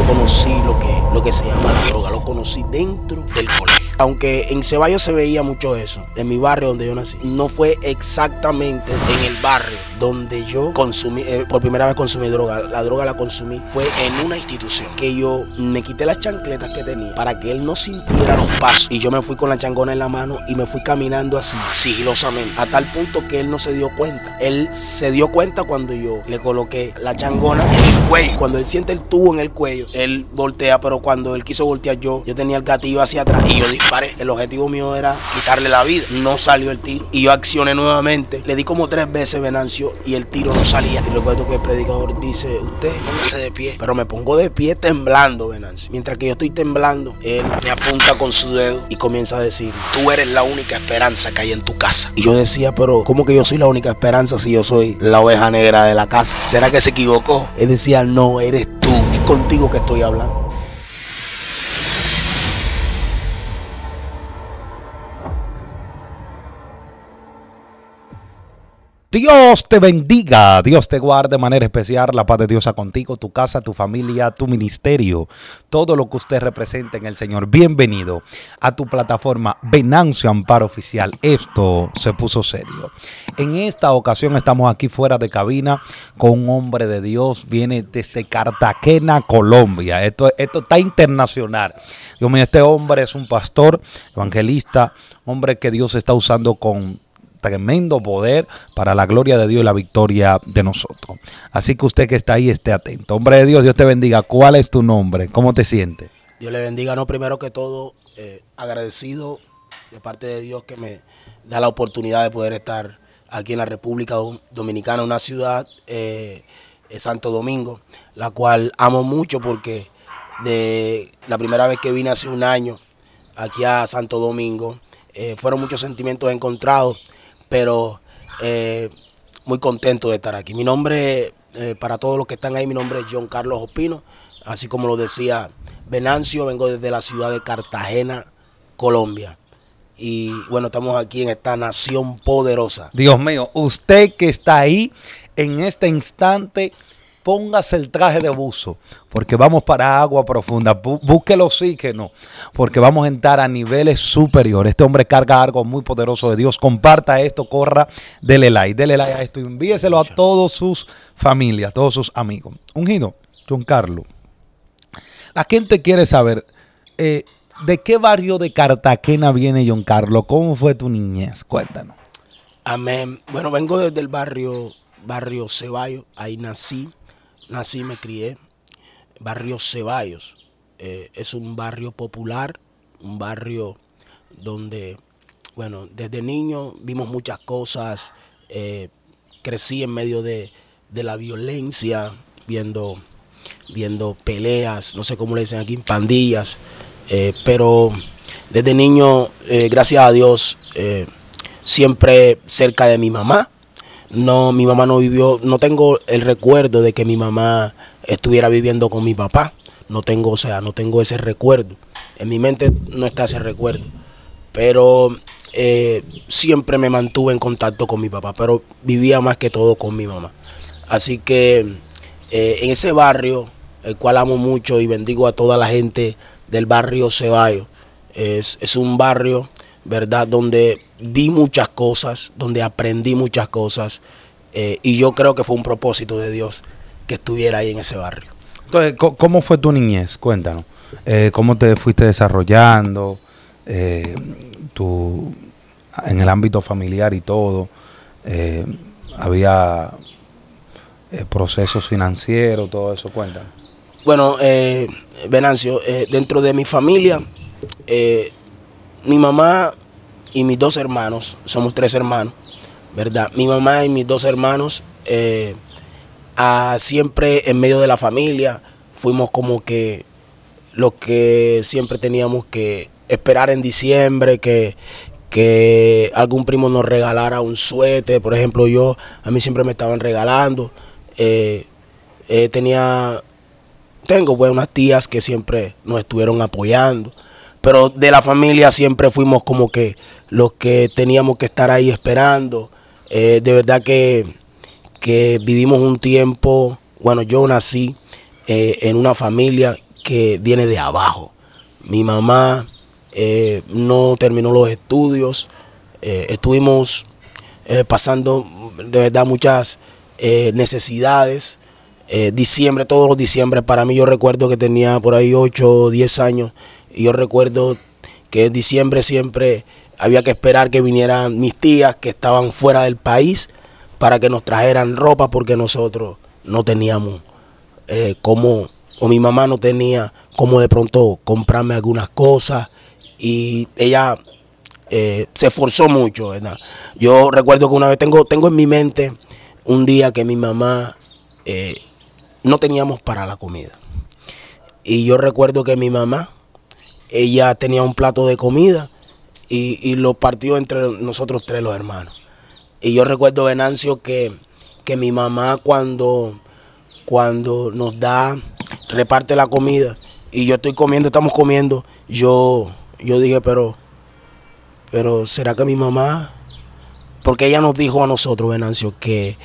yo conocí lo que se llama la droga, lo conocí dentro del colegio. Aunque en Ceballos se veía mucho eso, en mi barrio donde yo nací, no fue exactamente en el barrio donde yo consumí, por primera vez consumí droga. La droga la consumí fue en una institución, que yo me quité las chancletas que tenía para que él no sintiera los pasos, y yo me fui con la changona en la mano y me fui caminando así, sigilosamente, a tal punto que él no se dio cuenta. Él se dio cuenta cuando yo le coloqué la changona en el cuello. Cuando él siente el tubo en el cuello, él voltea, pero cuando él quiso voltear, yo tenía el gatillo hacia atrás y yo disparé. El objetivo mío era quitarle la vida. No salió el tiro y yo accioné nuevamente. Le di como 3 veces, Venancio, y el tiro no salía. Y recuerdo que el predicador dice: usted póngase de pie. Pero me pongo de pie temblando, Venancio. Mientras que yo estoy temblando, él me apunta con su dedo y comienza a decir: tú eres la única esperanza que hay en tu casa. Y yo decía: pero ¿cómo que yo soy la única esperanza si yo soy la oveja negra de la casa? ¿Será que se equivocó? Él decía: no, eres tú. Es contigo que estoy hablando. Dios te bendiga, Dios te guarde de manera especial, la paz de Dios a contigo, tu casa, tu familia, tu ministerio, todo lo que usted representa en el Señor. Bienvenido a tu plataforma Venancio Amparo Oficial. Esto se puso serio. En esta ocasión estamos aquí fuera de cabina con un hombre de Dios, viene desde Cartagena, Colombia. Esto está internacional. Dios mío, este hombre es un pastor, evangelista, hombre que Dios está usando con tremendo poder para la gloria de Dios y la victoria de nosotros. Así que usted que está ahí, esté atento. Hombre de Dios, Dios te bendiga. ¿Cuál es tu nombre? ¿Cómo te sientes? Dios le bendiga. No, primero que todo, agradecido de parte de Dios que me da la oportunidad de poder estar aquí en la República Dominicana, una ciudad, Santo Domingo, la cual amo mucho porque de la primera vez que vine hace un año aquí a Santo Domingo, fueron muchos sentimientos encontrados, pero muy contento de estar aquí. Mi nombre, para todos los que están ahí, mi nombre es John Carlos Ospino, así como lo decía Venancio. Vengo desde la ciudad de Cartagena, Colombia. Y bueno, estamos aquí en esta nación poderosa. Dios mío, usted que está ahí en este instante, póngase el traje de buzo, porque vamos para agua profunda. Busque el oxígeno, porque vamos a entrar a niveles superiores. Este hombre carga algo muy poderoso de Dios. Comparta esto, corra, dele like a esto, envíeselo a todas sus familias, a todos sus amigos. Ungido, John Carlos, la gente quiere saber, ¿de qué barrio de Cartagena viene John Carlos? ¿Cómo fue tu niñez? Cuéntanos. Amén. Bueno, vengo desde el barrio Ceballos. Ahí nací, me crié. Barrio Ceballos. Es un barrio popular, un barrio donde, bueno, desde niño vimos muchas cosas. Crecí en medio de la violencia, viendo peleas, no sé cómo le dicen aquí, pandillas. Pero desde niño, gracias a Dios, siempre cerca de mi mamá. No, mi mamá no vivió, no tengo el recuerdo de que mi mamá estuviera viviendo con mi papá. No tengo ese recuerdo. En mi mente no está ese recuerdo. Pero siempre me mantuve en contacto con mi papá, pero vivía más que todo con mi mamá. Así que en ese barrio, el cual amo mucho y bendigo a toda la gente del barrio Ceballos, es un barrio, ¿verdad?, donde vi muchas cosas, donde aprendí muchas cosas, y yo creo que fue un propósito de Dios que estuviera ahí en ese barrio. Entonces, ¿cómo fue tu niñez? Cuéntanos. ¿Cómo te fuiste desarrollando en el ámbito familiar y todo? ¿Había procesos financieros, todo eso? Cuéntanos. Bueno, Venancio, dentro de mi familia, mi mamá y mis 2 hermanos, somos 3 hermanos, ¿verdad? Mi mamá y mis 2 hermanos, siempre en medio de la familia, fuimos como que los que siempre teníamos que esperar en diciembre que algún primo nos regalara un suéter. Por ejemplo, a mí siempre me estaban regalando. Tengo unas tías que siempre nos estuvieron apoyando. Pero de la familia siempre fuimos como que los que teníamos que estar ahí esperando. De verdad que vivimos un tiempo, bueno, yo nací en una familia que viene de abajo. Mi mamá no terminó los estudios, estuvimos pasando de verdad muchas necesidades. Diciembre, todos los diciembres, para mí yo recuerdo que tenía por ahí 8 o 10 años, y yo recuerdo que en diciembre siempre había que esperar que vinieran mis tías que estaban fuera del país para que nos trajeran ropa, porque nosotros no teníamos cómo, o mi mamá no tenía cómo de pronto comprarme algunas cosas, y ella se esforzó mucho, ¿verdad? Yo recuerdo que una vez tengo en mi mente un día que mi mamá no teníamos para la comida, y yo recuerdo que mi mamá, ella tenía un plato de comida y lo partió entre nosotros 3 los hermanos. Y yo recuerdo, Venancio, que mi mamá cuando nos reparte la comida y yo estoy comiendo, estamos comiendo, yo dije, pero ¿será que mi mamá? Porque ella nos dijo a nosotros, Venancio, que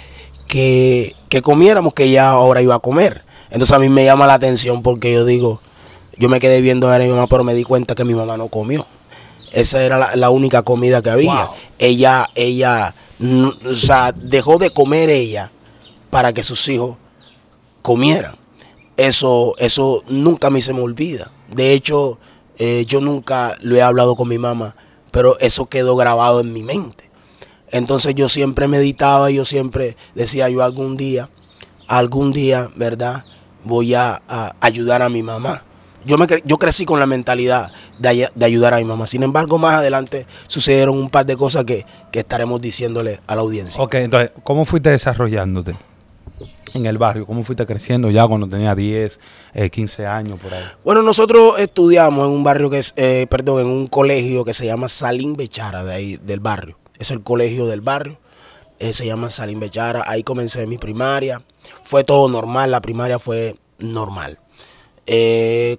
comiéramos, que ella ahora iba a comer. Entonces a mí me llama la atención, porque yo me quedé viendo a mi mamá, pero me di cuenta que mi mamá no comió. Esa era la única comida que había. Wow. Ella, o sea, dejó de comer ella para que sus hijos comieran. Eso nunca a mí se me olvida. De hecho, yo nunca lo he hablado con mi mamá, pero eso quedó grabado en mi mente. Entonces yo siempre meditaba y yo siempre decía, yo algún día, ¿verdad?, voy a ayudar a mi mamá. Yo crecí con la mentalidad de ayudar a mi mamá. Sin embargo, más adelante sucedieron un par de cosas que estaremos diciéndole a la audiencia. Ok, entonces, ¿cómo fuiste desarrollándote en el barrio? ¿Cómo fuiste creciendo ya cuando tenía 10, 15 años por ahí? Bueno, nosotros estudiamos en un barrio en un colegio que se llama Salim Bechara, de ahí, del barrio. Es el colegio del barrio, se llama Salim Bechara. Ahí comencé mi primaria. Fue todo normal, la primaria fue normal.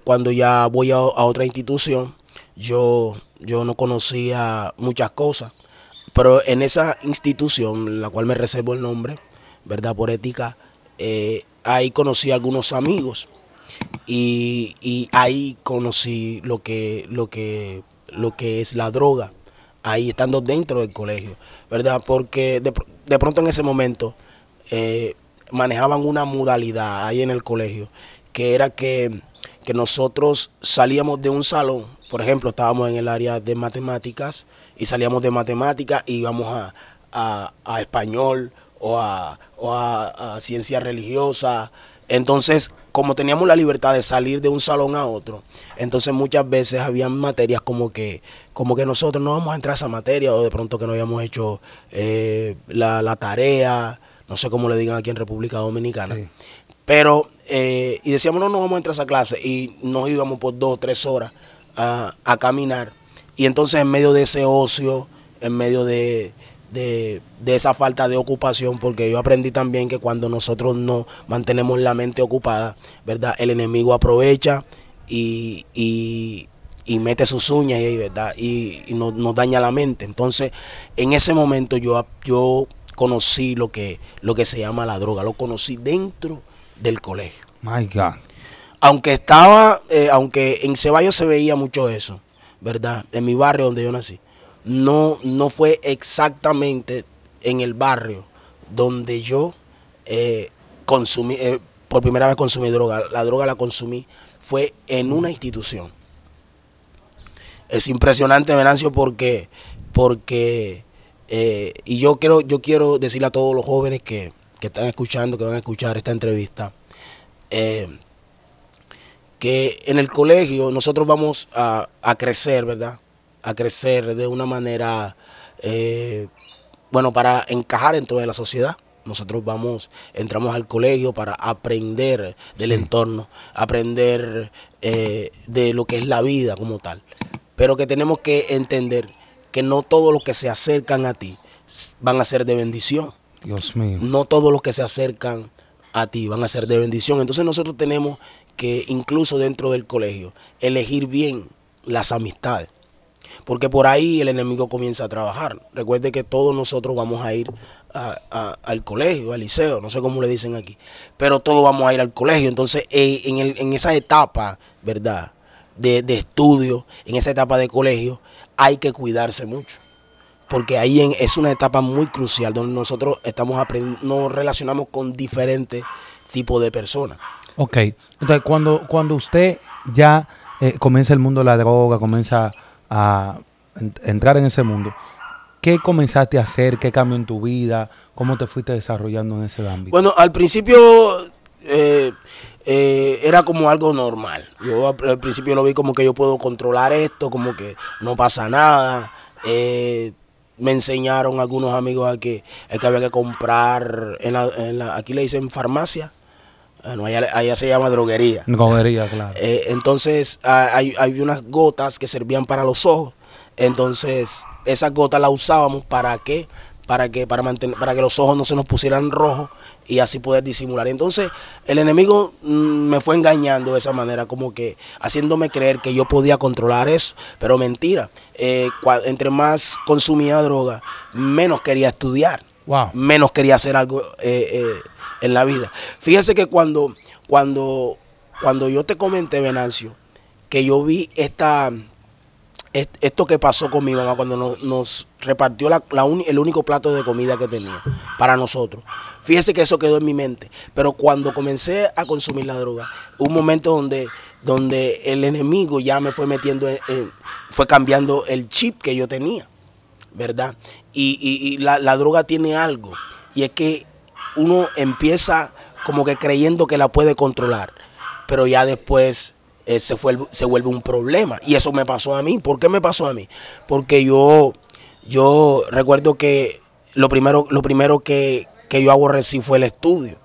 Cuando ya voy a otra institución, yo no conocía muchas cosas, pero en esa institución, la cual me reservo el nombre, ¿verdad?, por ética, ahí conocí a algunos amigos, y ahí conocí lo que es la droga, ahí estando dentro del colegio, ¿verdad? Porque de pronto en ese momento manejaban una modalidad ahí en el colegio, que era que nosotros salíamos de un salón, por ejemplo, estábamos en el área de matemáticas, y salíamos de matemáticas y íbamos a español o a ciencia religiosa. Entonces, como teníamos la libertad de salir de un salón a otro, entonces muchas veces habían materias como que nosotros no vamos a entrar a esa materia, o de pronto que no habíamos hecho la tarea, no sé cómo le digan aquí en República Dominicana. Sí. Pero, y decíamos, no vamos a entrar a esa clase, y nos íbamos por 2 o 3 horas a caminar. Y entonces en medio de ese ocio, en medio de esa falta de ocupación, porque yo aprendí también que cuando nosotros no mantenemos la mente ocupada, ¿verdad?, el enemigo aprovecha y mete sus uñas, ¿verdad?, y nos daña la mente. Entonces, en ese momento yo conocí lo que se llama la droga, lo conocí dentro del colegio. My God. Aunque en Ceballos se veía mucho eso, ¿verdad?, en mi barrio donde yo nací. No fue exactamente en el barrio donde yo consumí, por primera vez consumí droga. La droga la consumí fue en una institución. Es impresionante, Venancio, porque y yo quiero decirle a todos los jóvenes que están escuchando, que van a escuchar esta entrevista, que en el colegio nosotros vamos a crecer, ¿verdad?, a crecer de una manera, para encajar dentro de la sociedad. Nosotros entramos al colegio para aprender del entorno, aprender de lo que es la vida como tal. Pero que tenemos que entender que no todos los que se acercan a ti van a ser de bendición. Dios mío. No todos los que se acercan a ti van a ser de bendición. Entonces nosotros tenemos que, incluso dentro del colegio, elegir bien las amistades. porque por ahí el enemigo comienza a trabajar. Recuerde que todos nosotros vamos a ir al colegio, al liceo, no sé cómo le dicen aquí, pero todos vamos a ir al colegio. Entonces, en esa etapa, ¿verdad?, de estudio, en esa etapa de colegio, hay que cuidarse mucho, porque ahí es una etapa muy crucial donde nosotros nos relacionamos con diferentes tipos de personas. Ok, entonces cuando usted ya comienza el mundo de la droga, comienza a entrar en ese mundo, ¿qué comenzaste a hacer? ¿Qué cambió en tu vida? ¿Cómo te fuiste desarrollando en ese ámbito? Bueno, al principio era como algo normal. Yo al principio lo vi como que yo puedo controlar esto, como que no pasa nada. Me enseñaron algunos amigos que había que comprar, aquí le dicen farmacia. Bueno, allá se llama droguería. Droguería, claro. Entonces hay unas gotas que servían para los ojos. Entonces esas gotas las usábamos ¿para qué? Para que los ojos no se nos pusieran rojos y así poder disimular. Entonces el enemigo me fue engañando de esa manera, como que haciéndome creer que yo podía controlar eso, pero mentira. Entre más consumía droga, menos quería estudiar, Wow. menos quería hacer algo en la vida. Fíjese que cuando yo te comenté, Venancio, que yo vi esto que pasó con mi mamá cuando nos repartió el único plato de comida que tenía para nosotros. Fíjese que eso quedó en mi mente. Pero cuando comencé a consumir la droga, hubo un momento donde el enemigo ya me fue metiendo, fue cambiando el chip que yo tenía, ¿verdad? Y la droga tiene algo, y es que uno empieza como que creyendo que la puede controlar, pero ya después se vuelve un problema. Y eso me pasó a mí. ¿Por qué me pasó a mí? Porque yo recuerdo que lo primero que yo aborrecí fue el estudio.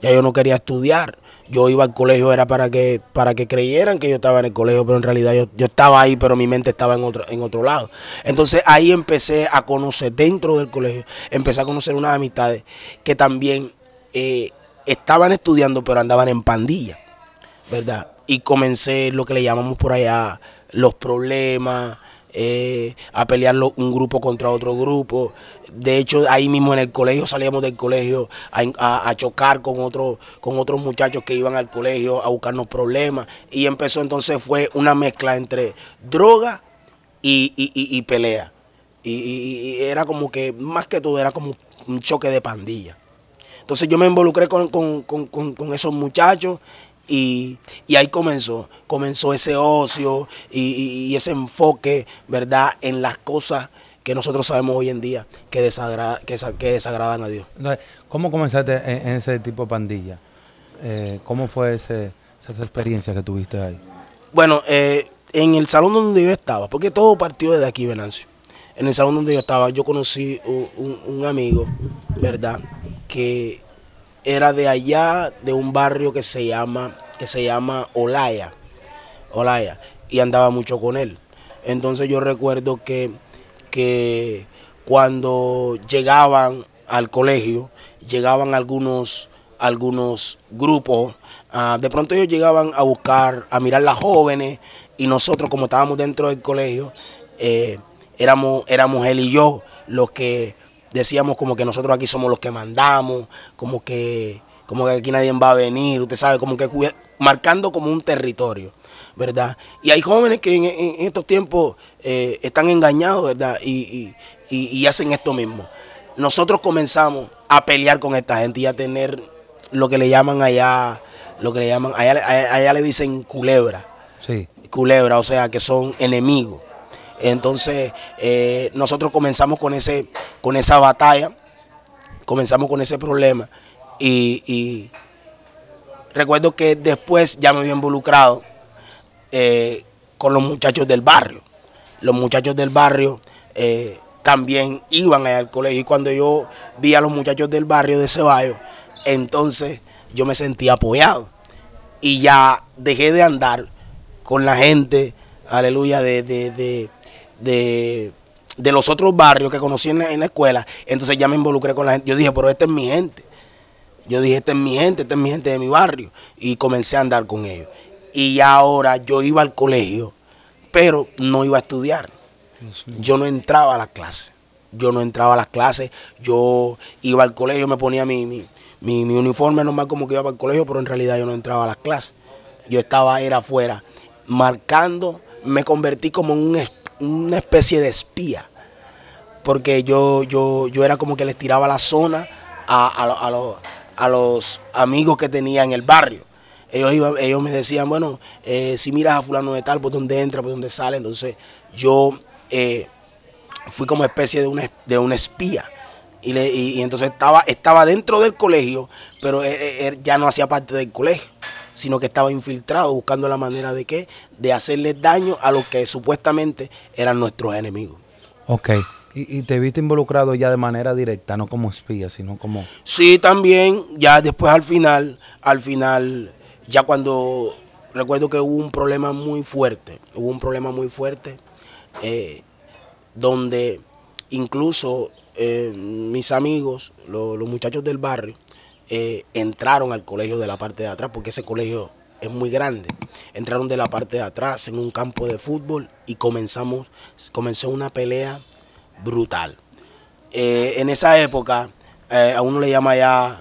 Ya yo no quería estudiar. Yo iba al colegio era para que creyeran que yo estaba en el colegio, pero en realidad yo estaba ahí, pero mi mente estaba en otro lado. Entonces ahí empecé a conocer, dentro del colegio, empecé a conocer unas amistades que también estaban estudiando, pero andaban en pandilla, ¿verdad? Y comencé lo que le llamamos por allá los problemas, a pelear un grupo contra otro grupo. De hecho, ahí mismo en el colegio, salíamos del colegio a chocar con otros muchachos que iban al colegio a buscarnos problemas. Y empezó, entonces fue una mezcla entre droga y pelea. Y era como que, más que todo, era como un choque de pandilla. Entonces yo me involucré con esos muchachos. Y ahí comenzó ese ocio y ese enfoque, ¿verdad?, en las cosas que nosotros sabemos hoy en día que desagradan a Dios. Entonces, ¿cómo comenzaste en ese tipo de pandilla? ¿Cómo fue esa experiencia que tuviste ahí? Bueno, en el salón donde yo estaba, porque todo partió desde aquí, Venancio. En el salón donde yo estaba, yo conocí un amigo, ¿verdad?, que era de allá, de un barrio que se llama Olaya, y andaba mucho con él. Entonces yo recuerdo que cuando llegaban al colegio, llegaban algunos grupos, de pronto ellos llegaban a mirar las jóvenes, y nosotros, como estábamos dentro del colegio, éramos él y yo los que decíamos como que nosotros aquí somos los que mandamos, como que aquí nadie va a venir, usted sabe, como que marcando como un territorio, ¿verdad? Y hay jóvenes que en estos tiempos están engañados, ¿verdad? Y hacen esto mismo. Nosotros comenzamos a pelear con esta gente y a tener lo que le llaman allá, allá le dicen culebra. Sí. Culebra, o sea, que son enemigos. Entonces nosotros comenzamos con esa batalla, comenzamos con ese problema, y recuerdo que después ya me había involucrado con los muchachos del barrio. Los muchachos del barrio también iban allá al colegio, y cuando yo vi a los muchachos del barrio de Ceballos, entonces yo me sentí apoyado y ya dejé de andar con la gente, aleluya, de los otros barrios que conocí en la escuela. Entonces ya me involucré con la gente. Yo dije, pero esta es mi gente. Yo dije, esta es mi gente de mi barrio. Y comencé a andar con ellos. Y ahora yo iba al colegio, pero no iba a estudiar. Yo no entraba a las clases. Yo no entraba a las clases. Yo iba al colegio, me ponía mi uniforme normal como que iba para el colegio, pero en realidad yo no entraba a las clases. Yo era afuera, marcando, me convertí como en una especie de espía. Porque yo era como que les tiraba la zona a los amigos que tenía en el barrio. Ellos me decían, bueno, si miras a fulano de tal, por dónde entra, por dónde sale. Entonces yo fui como especie de un espía. Y entonces estaba dentro del colegio, pero ya no hacía parte del colegio, sino que estaba infiltrado buscando la manera de hacerles daño a los que supuestamente eran nuestros enemigos. Ok. Y te viste involucrado ya de manera directa, no como espía, sino como... Sí, también, ya después al final, ya cuando recuerdo que hubo un problema muy fuerte, donde incluso mis amigos, los muchachos del barrio, entraron al colegio de la parte de atrás, porque ese colegio es muy grande. Entraron de la parte de atrás en un campo de fútbol y comenzó una pelea brutal. En esa época, a uno le llama ya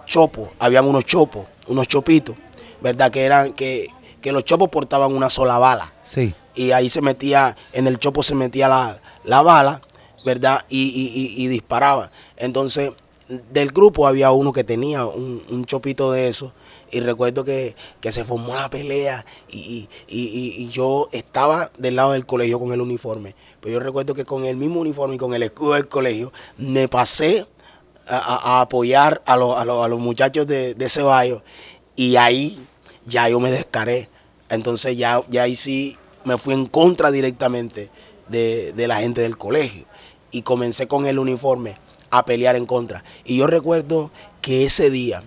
chopo, habían unos chopos, unos chopitos, ¿verdad? Que los chopos portaban una sola bala. Sí. Y ahí en el chopo se metía la bala, ¿verdad? Y disparaba. Entonces, del grupo había uno que tenía un chopito de eso. Y recuerdo que se formó la pelea y yo estaba del lado del colegio con el uniforme. Pero yo recuerdo que con el mismo uniforme y con el escudo del colegio me pasé a apoyar a los muchachos de Ceballos. Y ahí ya yo me descaré. Entonces ya ahí sí me fui en contra directamente de la gente del colegio. Y comencé con el uniforme a pelear en contra. Y yo recuerdo que ese día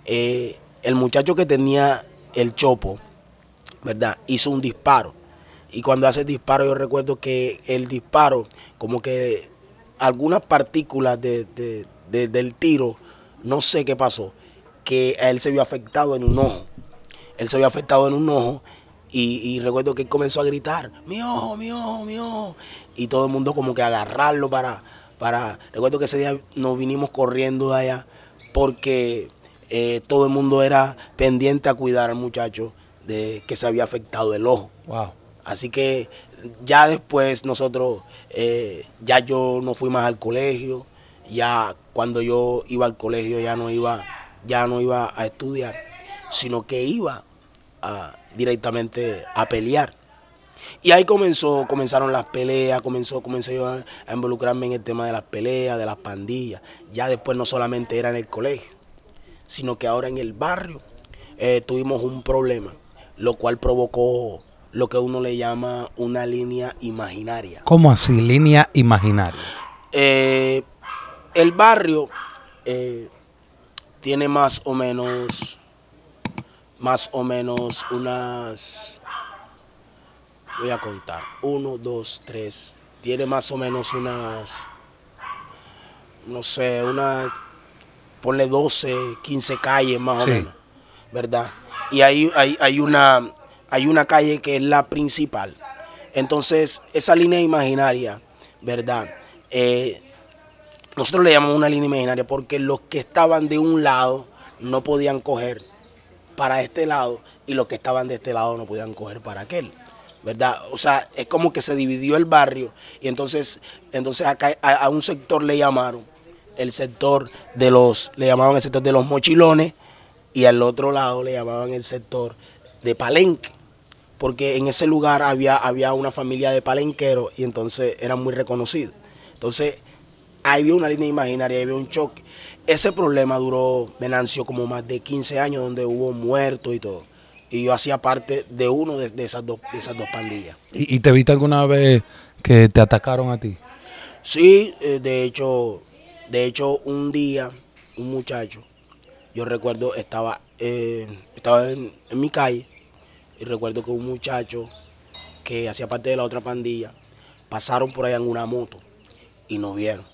el muchacho que tenía el chopo, ¿verdad?, hizo un disparo. Y cuando hace el disparo, yo recuerdo que el disparo, como que algunas partículas del tiro, no sé qué pasó, que a él se vio afectado en un ojo. Él se vio afectado en un ojo y recuerdo que él comenzó a gritar, mi ojo, mi ojo, mi ojo. Y todo el mundo como que agarrarlo recuerdo que ese día nos vinimos corriendo de allá porque todo el mundo era pendiente a cuidar al muchacho de que se había afectado el ojo. Wow. Así que ya después nosotros, ya yo no fui más al colegio, ya cuando yo iba al colegio ya no iba a estudiar, sino que iba directamente a pelear. Y ahí comenzaron las peleas, comencé yo a involucrarme en el tema de las peleas, de las pandillas. Ya después no solamente era en el colegio, sino que ahora en el barrio tuvimos un problema, lo cual provocó lo que uno le llama una línea imaginaria. ¿Cómo así? Línea imaginaria. El barrio tiene más o menos unas, voy a contar, 1, 2, 3, tiene más o menos unas, no sé, ponle 12, 15 calles más o menos, ¿verdad? Y hay una calle que es la principal. Entonces, esa línea imaginaria, ¿verdad? Nosotros le llamamos una línea imaginaria porque los que estaban de un lado no podían coger para este lado y los que estaban de este lado no podían coger para aquel, ¿verdad? O sea, es como que se dividió el barrio y entonces acá a un sector le llamaban el sector de los mochilones y al otro lado le llamaban el sector de Palenque, porque en ese lugar había una familia de palenqueros y entonces eran muy reconocidos. Entonces, ahí había una línea imaginaria, ahí había un choque. Ese problema duró, Venancio, como más de 15 años, donde hubo muertos y todo. Y yo hacía parte de uno de esas dos pandillas. ¿Y te viste alguna vez que te atacaron a ti? Sí, de hecho, un día, un muchacho, yo recuerdo, estaba en mi calle, y recuerdo que un muchacho que hacía parte de la otra pandilla, pasaron por allá en una moto y nos vieron.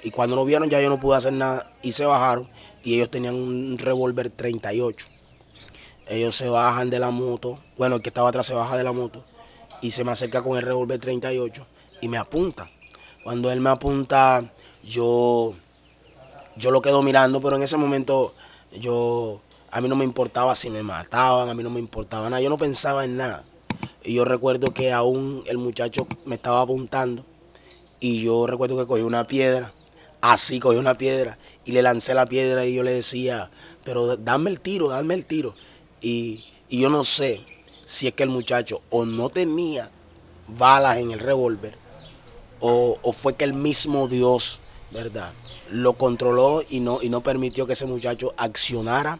Y cuando nos vieron ya yo no pude hacer nada y se bajaron y ellos tenían un revólver 38. Ellos se bajan de la moto, bueno, el que estaba atrás se baja de la moto y se me acerca con el revólver 38 y me apunta. Cuando él me apunta, yo lo quedo mirando, pero en ese momento a mí no me importaba si me mataban, a mí no me importaba nada, yo no pensaba en nada. Y yo recuerdo que aún el muchacho me estaba apuntando y yo recuerdo que cogí una piedra, así cogí una piedra y le lancé la piedra y yo le decía, pero dame el tiro, dame el tiro. Y yo no sé si es que el muchacho o no tenía balas en el revólver o fue que el mismo Dios, ¿verdad?, lo controló y no permitió que ese muchacho accionara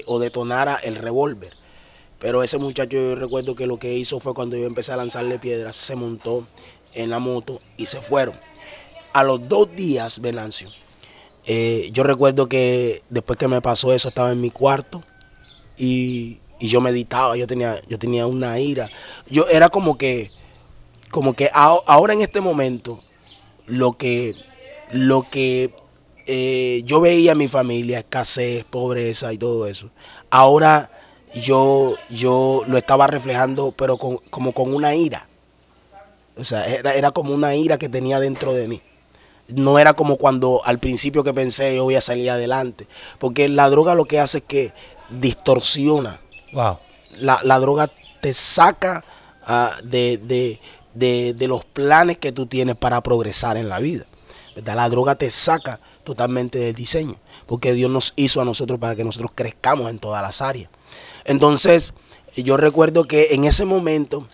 o detonara el revólver. Pero ese muchacho, yo recuerdo que lo que hizo fue cuando yo empecé a lanzarle piedras, se montó en la moto y se fueron. A los 2 días, Venancio, yo recuerdo que después que me pasó eso estaba en mi cuarto y yo meditaba, yo tenía una ira. Yo era como que ahora en este momento lo que yo veía en mi familia, escasez, pobreza y todo eso, ahora yo lo estaba reflejando, pero como con una ira. O sea, era como una ira que tenía dentro de mí. No era como cuando al principio que pensé yo voy a salir adelante. Porque la droga lo que hace es que distorsiona. Wow. La droga te saca de los planes que tú tienes para progresar en la vida, ¿verdad? La droga te saca totalmente del diseño, porque Dios nos hizo a nosotros para que nosotros crezcamos en todas las áreas. Entonces, yo recuerdo que en ese momento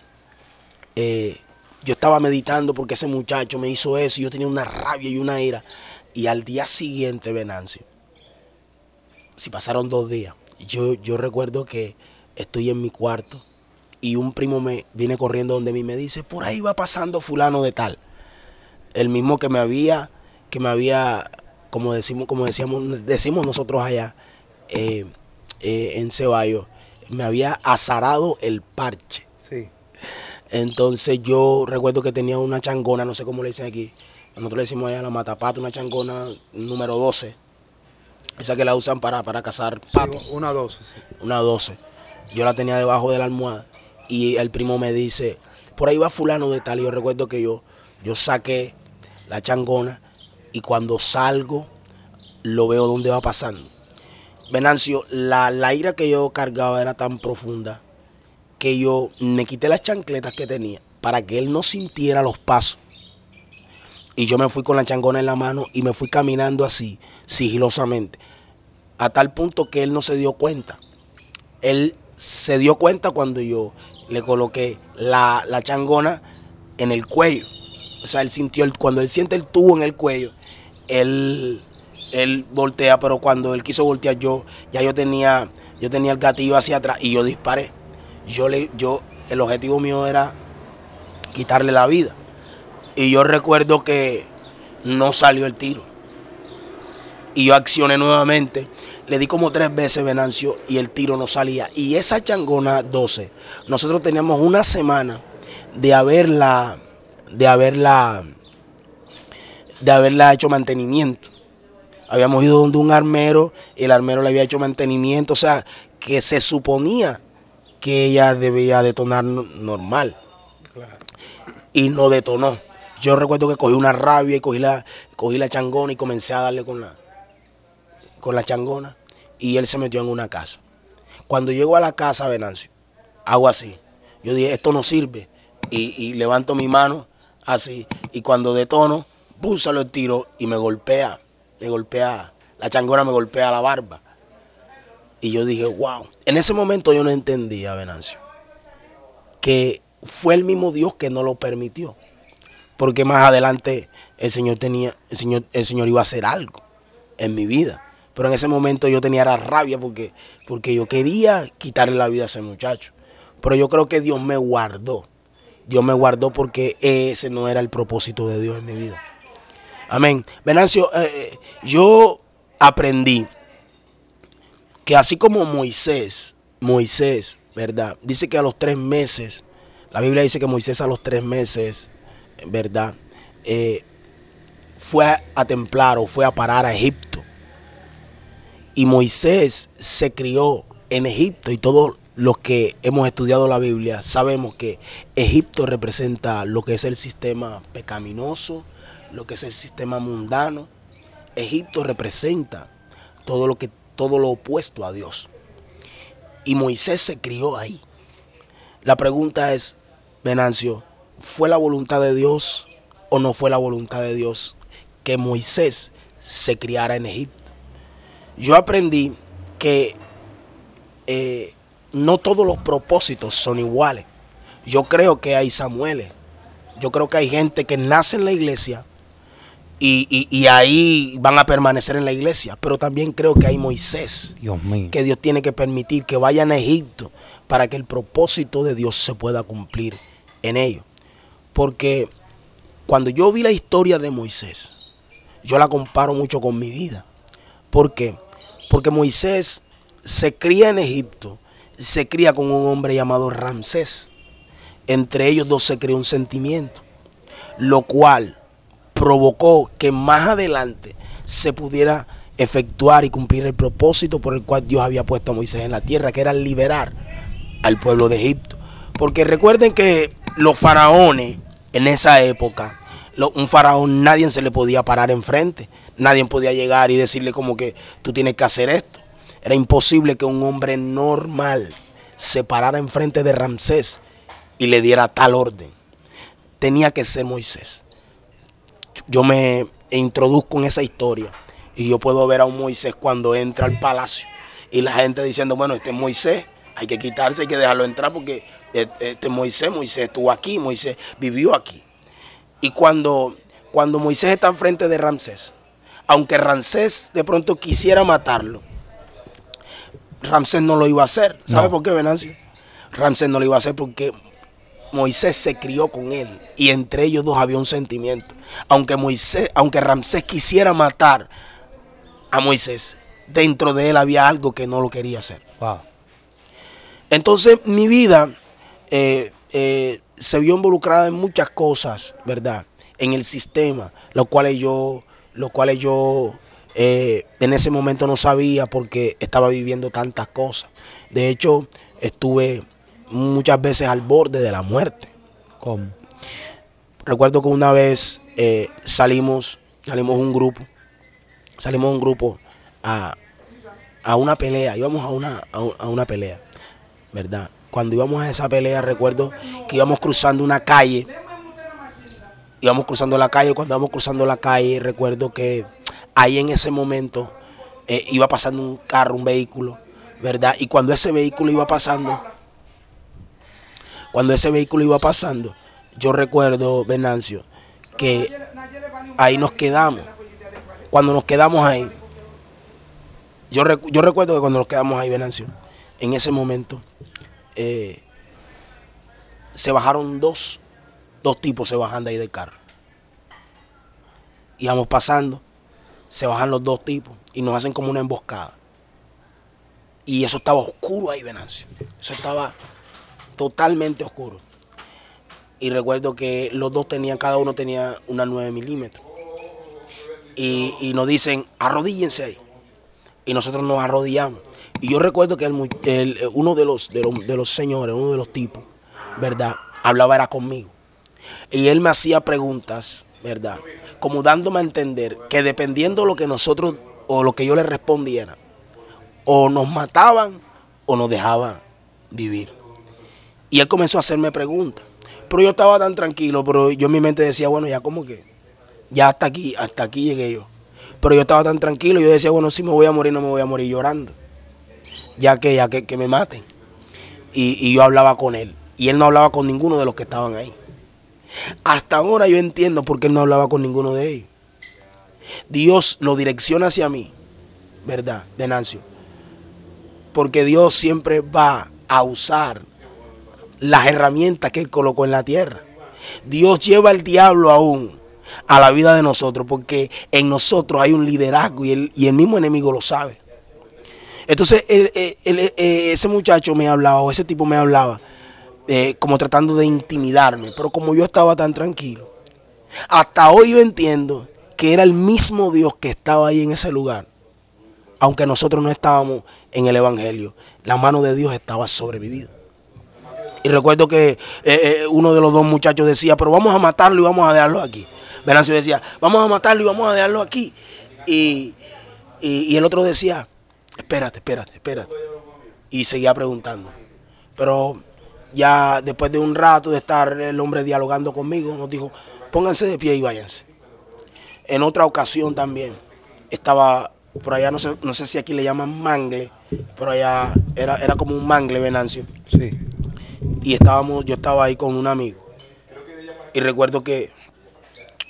yo estaba meditando porque ese muchacho me hizo eso y yo tenía una rabia y una ira. Y al día siguiente, Venancio, si pasaron 2 días, yo recuerdo que estoy en mi cuarto y un primo me viene corriendo donde mí y me dice, por ahí va pasando fulano de tal. El mismo que me había, como decimos nosotros allá en Ceballos, me había azarado el parche. Sí. Entonces yo recuerdo que tenía una changona, no sé cómo le dicen aquí, nosotros le decimos allá la matapata, una changona número 12, esa que la usan para cazar patos. Sí, una 12, sí. Una 12. Yo la tenía debajo de la almohada y el primo me dice, por ahí va fulano de tal. Y yo recuerdo que yo saqué la changona y cuando salgo lo veo donde va pasando. Venancio, la ira que yo cargaba era tan profunda que yo me quité las chancletas que tenía para que él no sintiera los pasos. Y yo me fui con la changona en la mano y me fui caminando así, sigilosamente, a tal punto que él no se dio cuenta. Él se dio cuenta cuando yo le coloqué la changona en el cuello. O sea, él sintió, cuando él siente el tubo en el cuello, él voltea, pero cuando él quiso voltear, yo tenía el gatillo hacia atrás y yo disparé. El objetivo mío era quitarle la vida. Y yo recuerdo que no salió el tiro. Y yo accioné nuevamente. Le di como 3 veces, Venancio, y el tiro no salía. Y esa changona 12, nosotros teníamos una semana de haberla hecho mantenimiento. Habíamos ido donde un armero, el armero le había hecho mantenimiento, o sea, que se suponía que ella debía detonar normal. Claro. Y no detonó. Yo recuerdo que cogí una rabia y cogí la changona y comencé a darle con la changona y él se metió en una casa. Cuando llego a la casa, Venancio, hago así. Yo dije, esto no sirve. Y levanto mi mano así. Y cuando detono, púsalo el tiro y me golpea, la changona me golpea la barba. Y yo dije, wow. En ese momento yo no entendía, Venancio, que fue el mismo Dios que no lo permitió. Porque más adelante el Señor iba a hacer algo en mi vida. Pero en ese momento yo tenía rabia porque yo quería quitarle la vida a ese muchacho. Pero yo creo que Dios me guardó. Dios me guardó porque ese no era el propósito de Dios en mi vida. Amén. Venancio, yo aprendí que así como Moisés, ¿verdad? Dice que a los 3 meses, la Biblia dice que Moisés a los 3 meses, ¿verdad? Fue a templar o fue a parar a Egipto. Y Moisés se crió en Egipto y todo los que hemos estudiado la Biblia sabemos que Egipto representa lo que es el sistema pecaminoso, lo que es el sistema mundano. Egipto representa todo lo opuesto a Dios. Y Moisés se crió ahí. La pregunta es, Venancio, ¿fue la voluntad de Dios o no fue la voluntad de Dios que Moisés se criara en Egipto? Yo aprendí que no todos los propósitos son iguales. Yo creo que hay Samueles. Yo creo que hay gente que nace en la iglesia y ahí van a permanecer en la iglesia. Pero también creo que hay Moisés, Dios mío, que Dios tiene que permitir que vayan a Egipto para que el propósito de Dios se pueda cumplir en ellos. Porque cuando yo vi la historia de Moisés, yo la comparo mucho con mi vida. ¿Por qué? Porque Moisés se cría en Egipto, se cría con un hombre llamado Ramsés. Entre ellos dos se creó un sentimiento, lo cual provocó que más adelante se pudiera efectuar y cumplir el propósito por el cual Dios había puesto a Moisés en la tierra, que era liberar al pueblo de Egipto. Porque recuerden que los faraones en esa época, un faraón nadie se le podía parar enfrente, nadie podía llegar y decirle como que tú tienes que hacer esto. Era imposible que un hombre normal se parara enfrente de Ramsés y le diera tal orden. Tenía que ser Moisés. Yo me introduzco en esa historia y yo puedo ver a un Moisés cuando entra al palacio y la gente diciendo, bueno, este es Moisés, hay que quitarse, hay que dejarlo entrar porque este es Moisés estuvo aquí, Moisés vivió aquí. Y cuando Moisés está enfrente de Ramsés, aunque Ramsés de pronto quisiera matarlo, Ramsés no lo iba a hacer. ¿Sabe por qué, Venancio? Ramsés no lo iba a hacer porque Moisés se crió con él y entre ellos dos había un sentimiento. Aunque Ramsés quisiera matar a Moisés, dentro de él había algo que no lo quería hacer. wow. Entonces mi vida se vio involucrada en muchas cosas, ¿verdad? En el sistema, los cuales yo en ese momento no sabía porque estaba viviendo tantas cosas. De hecho, estuve muchas veces al borde de la muerte. ¿Cómo? Recuerdo que una vez salimos un grupo a una pelea, íbamos a una pelea, ¿verdad? Cuando íbamos a esa pelea recuerdo que íbamos cruzando una calle, cuando íbamos cruzando la calle recuerdo que ahí en ese momento iba pasando un carro, un vehículo, ¿verdad? Y cuando ese vehículo iba pasando, yo recuerdo, Venancio, que ahí nos quedamos. Cuando nos quedamos ahí, yo recuerdo que cuando nos quedamos ahí, Venancio, en ese momento, se bajaron dos tipos, se bajan de ahí del carro. Íbamos pasando, se bajan los dos tipos y nos hacen como una emboscada. Y eso estaba oscuro ahí, Venancio. Eso estaba totalmente oscuro. Y recuerdo que los dos cada uno tenía una 9 milímetros. Y nos dicen, arrodíllense ahí. Y nosotros nos arrodillamos. Y yo recuerdo que uno de los señores, uno de los tipos, ¿verdad? Hablaba era conmigo. Y él me hacía preguntas, ¿verdad? Como dándome a entender que dependiendo de lo que nosotros o lo que yo le respondiera, o nos mataban o nos dejaban vivir. Y él comenzó a hacerme preguntas. Pero yo estaba tan tranquilo, pero yo en mi mente decía, bueno, ya como que, ya hasta aquí llegué yo. Pero yo estaba tan tranquilo, yo decía, bueno, si me voy a morir, no me voy a morir llorando. Ya que me maten. Y yo hablaba con él. Y él no hablaba con ninguno de los que estaban ahí. Hasta ahora yo entiendo por qué él no hablaba con ninguno de ellos. Dios lo direcciona hacia mí, ¿verdad, Venancio? Porque Dios siempre va a usar las herramientas que Él colocó en la tierra. Dios lleva al diablo aún a la vida de nosotros porque en nosotros hay un liderazgo y el mismo enemigo lo sabe. Entonces ese muchacho me hablaba, o ese tipo me hablaba, como tratando de intimidarme, pero como yo estaba tan tranquilo, hasta hoy yo entiendo que era el mismo Dios que estaba ahí en ese lugar, aunque nosotros no estábamos en el evangelio. la mano de Dios estaba sobre mi vida. Y recuerdo que uno de los dos muchachos decía, pero vamos a matarlo y vamos a dejarlo aquí. Venancio decía, vamos a matarlo y vamos a dejarlo aquí. Y el otro decía, espérate. Y seguía preguntando. Pero ya después de un rato de estar el hombre dialogando conmigo, nos dijo, pónganse de pie y váyanse. En otra ocasión también, estaba por allá, no sé si aquí le llaman mangle, pero allá era como un mangle, Venancio. Sí. Y yo estaba ahí con un amigo. Y recuerdo que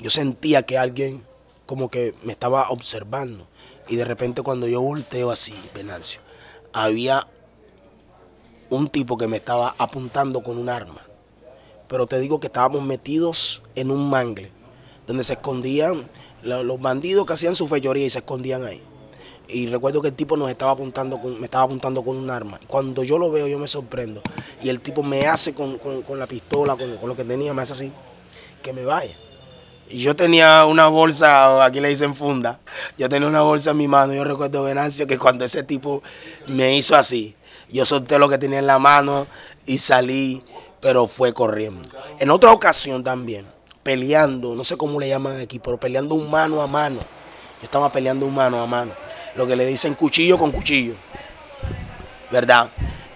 yo sentía que alguien como que me estaba observando. Y de repente cuando yo volteo así, Venancio, había un tipo que me estaba apuntando con un arma. Pero te digo que estábamos metidos en un mangle, donde se escondían los bandidos que hacían su fechoría y se escondían ahí. Y recuerdo que el tipo me estaba apuntando con un arma. Y cuando yo lo veo, yo me sorprendo. Y el tipo me hace con la pistola, con lo que tenía, me hace así, que me vaya. Y yo tenía una bolsa, aquí le dicen funda, yo tenía una bolsa en mi mano. Yo recuerdo, Venancio, que cuando ese tipo me hizo así, yo solté lo que tenía en la mano y salí, pero fue corriendo. En otra ocasión también, peleando, no sé cómo le llaman aquí, pero peleando un mano a mano. Yo estaba peleando un mano a mano, lo que le dicen cuchillo con cuchillo, ¿verdad?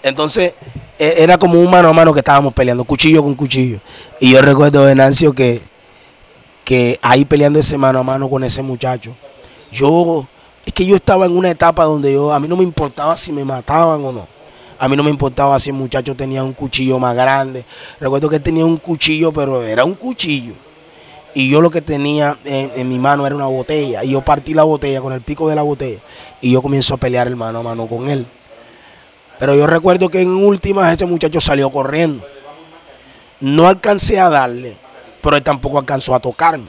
Entonces, era como un mano a mano que estábamos peleando, cuchillo con cuchillo. Y yo recuerdo, Venancio, que ahí peleando ese mano a mano con ese muchacho, es que yo estaba en una etapa donde a mí no me importaba si me mataban o no. A mí no me importaba si el muchacho tenía un cuchillo más grande. Recuerdo que él tenía un cuchillo, pero era un cuchillo. Y yo lo que tenía en mi mano era una botella. Y yo partí la botella con el pico de la botella. Y yo comienzo a pelear el mano a mano con él. Pero yo recuerdo que en últimas ese muchacho salió corriendo. No alcancé a darle, pero él tampoco alcanzó a tocarme.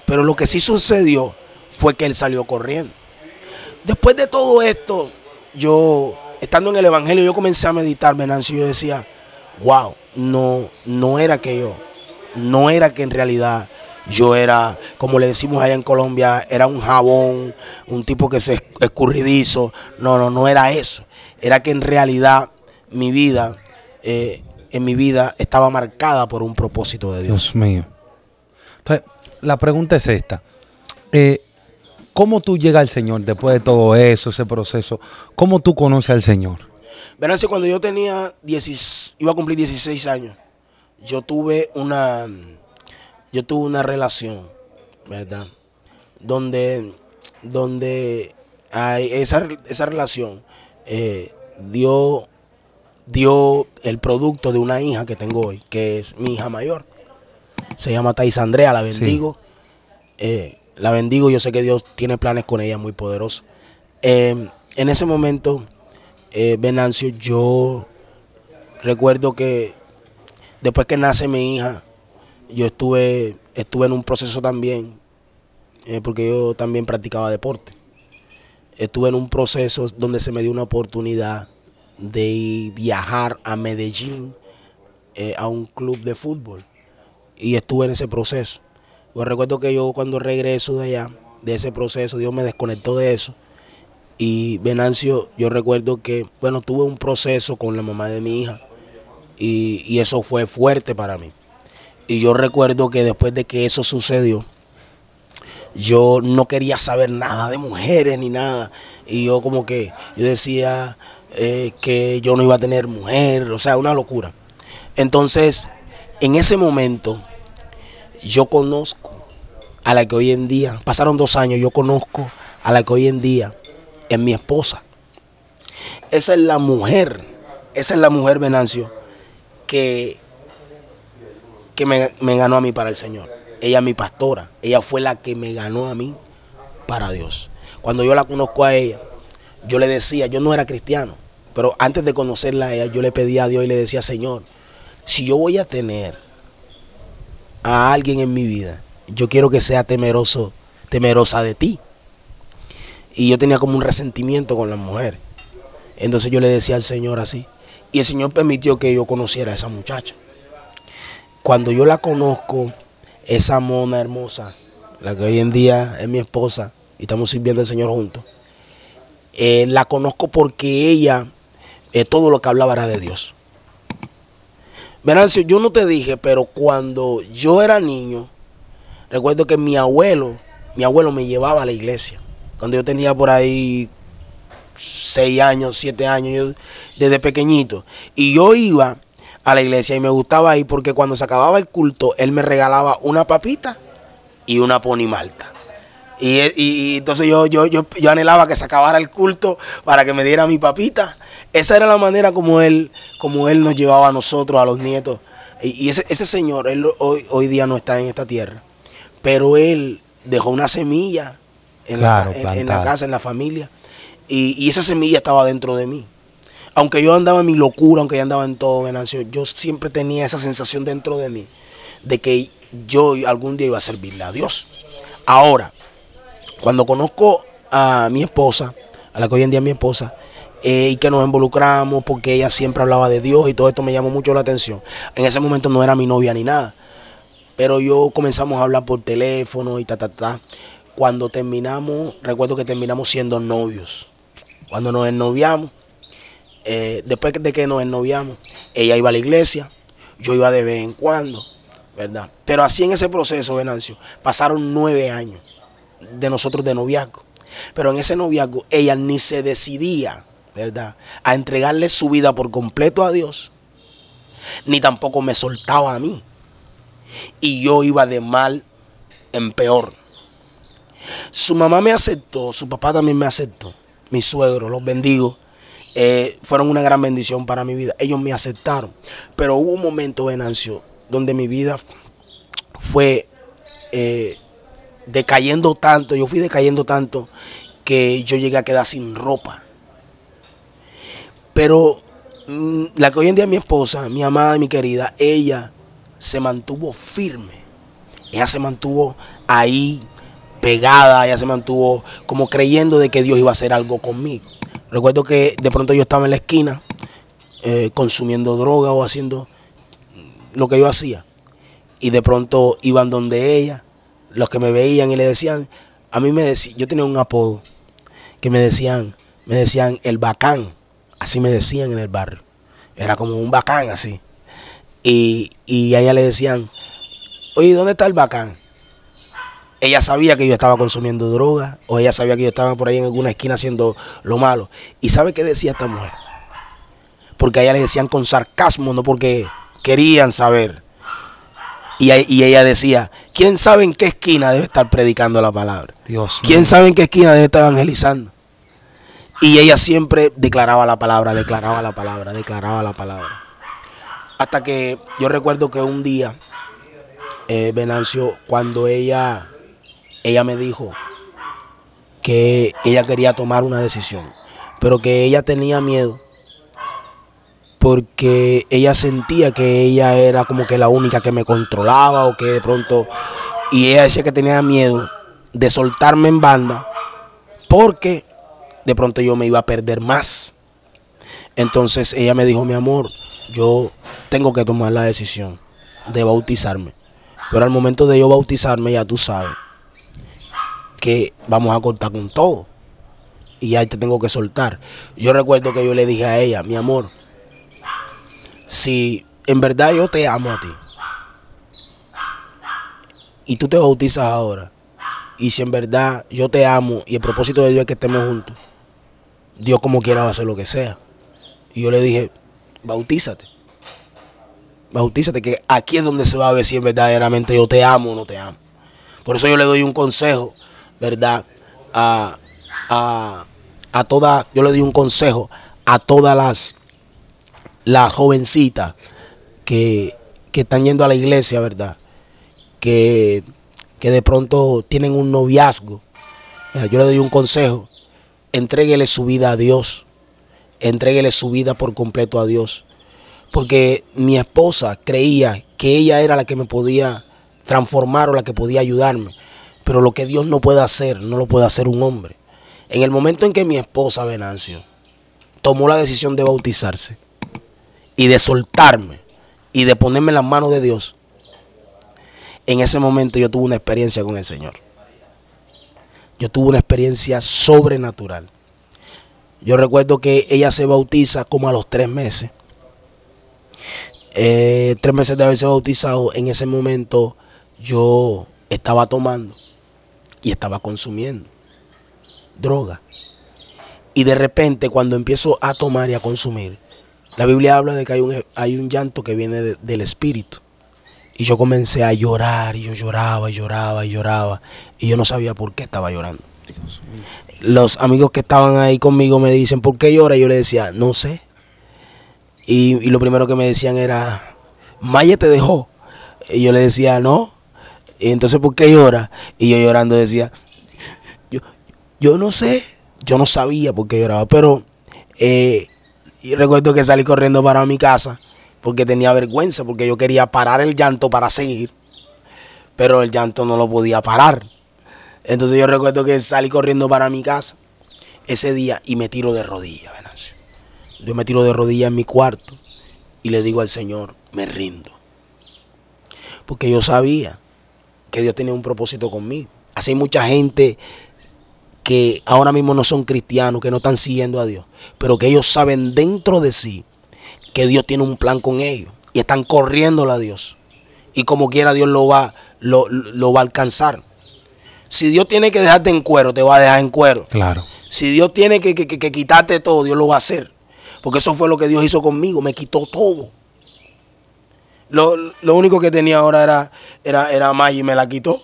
Pero lo que sí sucedió fue que él salió corriendo. Después de todo esto, yo, estando en el Evangelio, yo comencé a meditar, Venancio, y yo decía, wow, no era que en realidad yo era, como le decimos allá en Colombia, era un jabón, un tipo que se escurridizo. No era eso. Era que en realidad mi vida, en mi vida estaba marcada por un propósito de Dios. Dios mío. Entonces, la pregunta es esta. ¿Cómo tú llegas al Señor después de todo eso, ese proceso? ¿Cómo tú conoces al Señor? Venancio, cuando yo iba a cumplir 16 años, yo tuve una relación, ¿verdad? Donde esa relación dio el producto de una hija que tengo hoy, que es mi hija mayor. Se llama Thais Andrea, la bendigo. Sí. La bendigo, yo sé que Dios tiene planes con ella muy poderosos. En ese momento, Venancio, yo recuerdo que después que nace mi hija, yo estuve en un proceso también, porque yo también practicaba deporte. Estuve en un proceso donde se me dio una oportunidad de viajar a Medellín, a un club de fútbol. Y estuve en ese proceso. Pues recuerdo que yo cuando regreso de allá, de ese proceso, Dios me desconectó de eso. Y Venancio, yo recuerdo que, bueno, tuve un proceso con la mamá de mi hija. Y eso fue fuerte para mí. Y yo recuerdo que después de que eso sucedió, yo no quería saber nada de mujeres ni nada. Y yo como que, yo decía que yo no iba a tener mujer, o sea, una locura. Entonces, en ese momento, yo conozco a la que hoy en día, pasaron 2 años, yo conozco a la que hoy en día es mi esposa. Esa es la mujer, Venancio, que me ganó a mí para el Señor. Ella es mi pastora, ella fue la que me ganó a mí para Dios. Cuando yo la conozco a ella, yo le decía, yo no era cristiano, pero antes de conocerla a ella, yo le pedía a Dios y le decía, Señor, si yo voy a tener a alguien en mi vida, yo quiero que sea temerosa de ti. Y yo tenía como un resentimiento con las mujeres. Entonces yo le decía al Señor así. Y el Señor permitió que yo conociera a esa muchacha. Cuando yo la conozco, esa mona hermosa, la que hoy en día es mi esposa, y estamos sirviendo al Señor juntos, la conozco porque ella todo lo que hablaba era de Dios. Venancio, yo no te dije, pero cuando yo era niño, recuerdo que mi abuelo me llevaba a la iglesia. Cuando yo tenía por ahí 6 años, 7 años, yo, desde pequeñito. Y yo iba a la iglesia y me gustaba ir porque cuando se acababa el culto, él me regalaba una papita y una Pony Malta. Y entonces yo anhelaba que se acabara el culto para que me diera mi papita. Esa era la manera como él nos llevaba a nosotros, a los nietos. Y ese señor, él hoy día no está en esta tierra, pero él dejó una semilla en la casa, en la familia. Y esa semilla estaba dentro de mí. Aunque yo andaba en mi locura, aunque yo andaba en todo, Venancio, yo siempre tenía esa sensación dentro de mí de que yo algún día iba a servirle a Dios. Ahora, cuando conozco a mi esposa, a la que hoy en día es mi esposa, y que nos involucramos porque ella siempre hablaba de Dios y todo esto me llamó mucho la atención. En ese momento no era mi novia ni nada, pero comenzamos a hablar por teléfono y Cuando terminamos, recuerdo que terminamos siendo novios. Cuando nos ennoviamos, después de que nos ennoviamos, ella iba a la iglesia, yo iba de vez en cuando, ¿verdad? Pero así en ese proceso, Venancio, pasaron 9 años de nosotros de noviazgo. Pero en ese noviazgo ella ni se decidía, ¿verdad?, a entregarle su vida por completo a Dios, ni tampoco me soltaba a mí. Y yo iba de mal en peor. Su mamá me aceptó, su papá también me aceptó, mis suegros, los bendigo. Fueron una gran bendición para mi vida. Ellos me aceptaron. Pero hubo un momento, Venancio, donde mi vida fue decayendo tanto, yo fui decayendo tanto que yo llegué a quedar sin ropa. Pero la que hoy en día es mi esposa, mi amada y mi querida, ella se mantuvo firme. Ella se mantuvo ahí pegada, ella se mantuvo como creyendo de que Dios iba a hacer algo conmigo. Recuerdo que de pronto yo estaba en la esquina consumiendo droga o haciendo lo que yo hacía. Y de pronto iban donde ella, los que me veían y le decían, a mí me decían, yo tenía un apodo que me decían el bacán, así me decían en el barrio. Era como un bacán así. Y a ella le decían, oye, ¿dónde está el bacán? Ella sabía que yo estaba consumiendo droga, o ella sabía que yo estaba por ahí en alguna esquina haciendo lo malo. ¿Y sabe qué decía esta mujer? Porque a ella le decían con sarcasmo, no porque querían saber. Y ella decía, ¿quién sabe en qué esquina debe estar predicando la palabra? Dios mío. ¿Quién sabe en qué esquina debe estar evangelizando? Y ella siempre declaraba la palabra, declaraba la palabra, declaraba la palabra. Hasta que yo recuerdo que un día, Venancio, cuando ella me dijo que ella quería tomar una decisión, pero que ella tenía miedo porque ella sentía que ella era como que la única que me controlaba o que de pronto, y ella decía que tenía miedo de soltarme en banda porque de pronto yo me iba a perder más. Entonces ella me dijo, mi amor, yo tengo que tomar la decisión de bautizarme, pero al momento de yo bautizarme ya tú sabes que vamos a cortar con todo y ahí te tengo que soltar. Yo recuerdo que yo le dije a ella, mi amor, si en verdad yo te amo a ti y tú te bautizas ahora, y si en verdad yo te amo y el propósito de Dios es que estemos juntos, Dios como quiera va a hacer lo que sea. Y yo le dije, bautízate, que aquí es donde se va a ver si verdaderamente yo te amo o no te amo. Por eso yo le doy un consejo, ¿verdad? Yo le doy un consejo a todas las jovencitas que están yendo a la iglesia, ¿verdad? Que de pronto tienen un noviazgo. Yo le doy un consejo, entréguele su vida a Dios, entréguele su vida por completo a Dios. Porque mi esposa creía que ella era la que me podía transformar o la que podía ayudarme. Pero lo que Dios no puede hacer, no lo puede hacer un hombre. En el momento en que mi esposa, Venancio, tomó la decisión de bautizarse y de soltarme y de ponerme en las manos de Dios, en ese momento yo tuve una experiencia con el Señor. Yo tuve una experiencia sobrenatural. Yo recuerdo que ella se bautiza como a los 3 meses. 3 meses de haberse bautizado, en ese momento yo estaba tomando y estaba consumiendo droga. Y de repente, cuando empiezo a tomar y a consumir, la Biblia habla de que hay un llanto que viene del espíritu. Y yo comencé a llorar, y yo lloraba, y lloraba, y lloraba. Y yo no sabía por qué estaba llorando. Los amigos que estaban ahí conmigo me dicen, ¿por qué llora? Y yo le decía, no sé. Y lo primero que me decían era, Maya te dejó. Y yo le decía, no. Y entonces, ¿por qué llora? Y yo llorando decía, yo no sé. Yo no sabía por qué lloraba, pero y recuerdo que salí corriendo para mi casa porque tenía vergüenza, porque yo quería parar el llanto para seguir, pero el llanto no lo podía parar. Entonces yo recuerdo que salí corriendo para mi casa ese día y me tiro de rodillas, Venancio. Yo me tiro de rodillas en mi cuarto y le digo al Señor, me rindo. Porque yo sabía que Dios tenía un propósito conmigo. Así hay mucha gente que ahora mismo no son cristianos, que no están siguiendo a Dios, pero que ellos saben dentro de sí que Dios tiene un plan con ellos y están corriéndole a Dios. Y como quiera Dios lo va a alcanzar. Si Dios tiene que dejarte en cuero, te va a dejar en cuero. Claro. Si Dios tiene que quitarte todo, Dios lo va a hacer. Porque eso fue lo que Dios hizo conmigo, me quitó todo. Lo único que tenía ahora era Maya y me la quitó.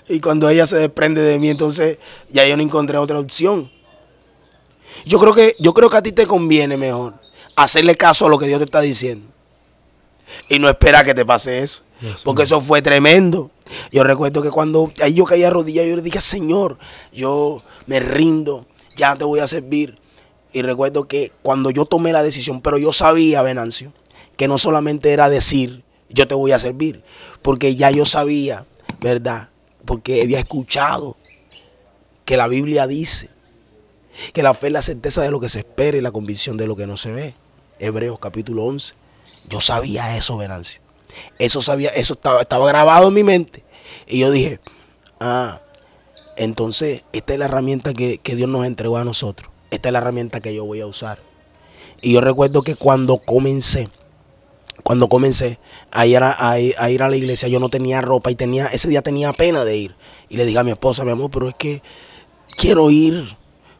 Y cuando ella se desprende de mí, entonces ya yo no encontré otra opción. Yo creo que a ti te conviene mejor hacerle caso a lo que Dios te está diciendo. Y no esperar que te pase eso. Porque eso fue tremendo. Yo recuerdo que cuando ahí yo caí a rodillas, yo le dije, Señor, yo me rindo, ya te voy a servir. Y recuerdo que cuando yo tomé la decisión, pero yo sabía, Venancio, que no solamente era decir, yo te voy a servir. Porque ya yo sabía, ¿verdad? Porque había escuchado que la Biblia dice que la fe es la certeza de lo que se espera y la convicción de lo que no se ve. Hebreos capítulo 11. Yo sabía eso, Venancio. Eso estaba grabado en mi mente. Y yo dije, entonces esta es la herramienta que Dios nos entregó a nosotros. Esta es la herramienta que yo voy a usar. Y yo recuerdo que cuando comencé a ir a la iglesia, yo no tenía ropa y ese día tenía pena de ir. Y le dije a mi esposa, mi amor, pero es que quiero ir,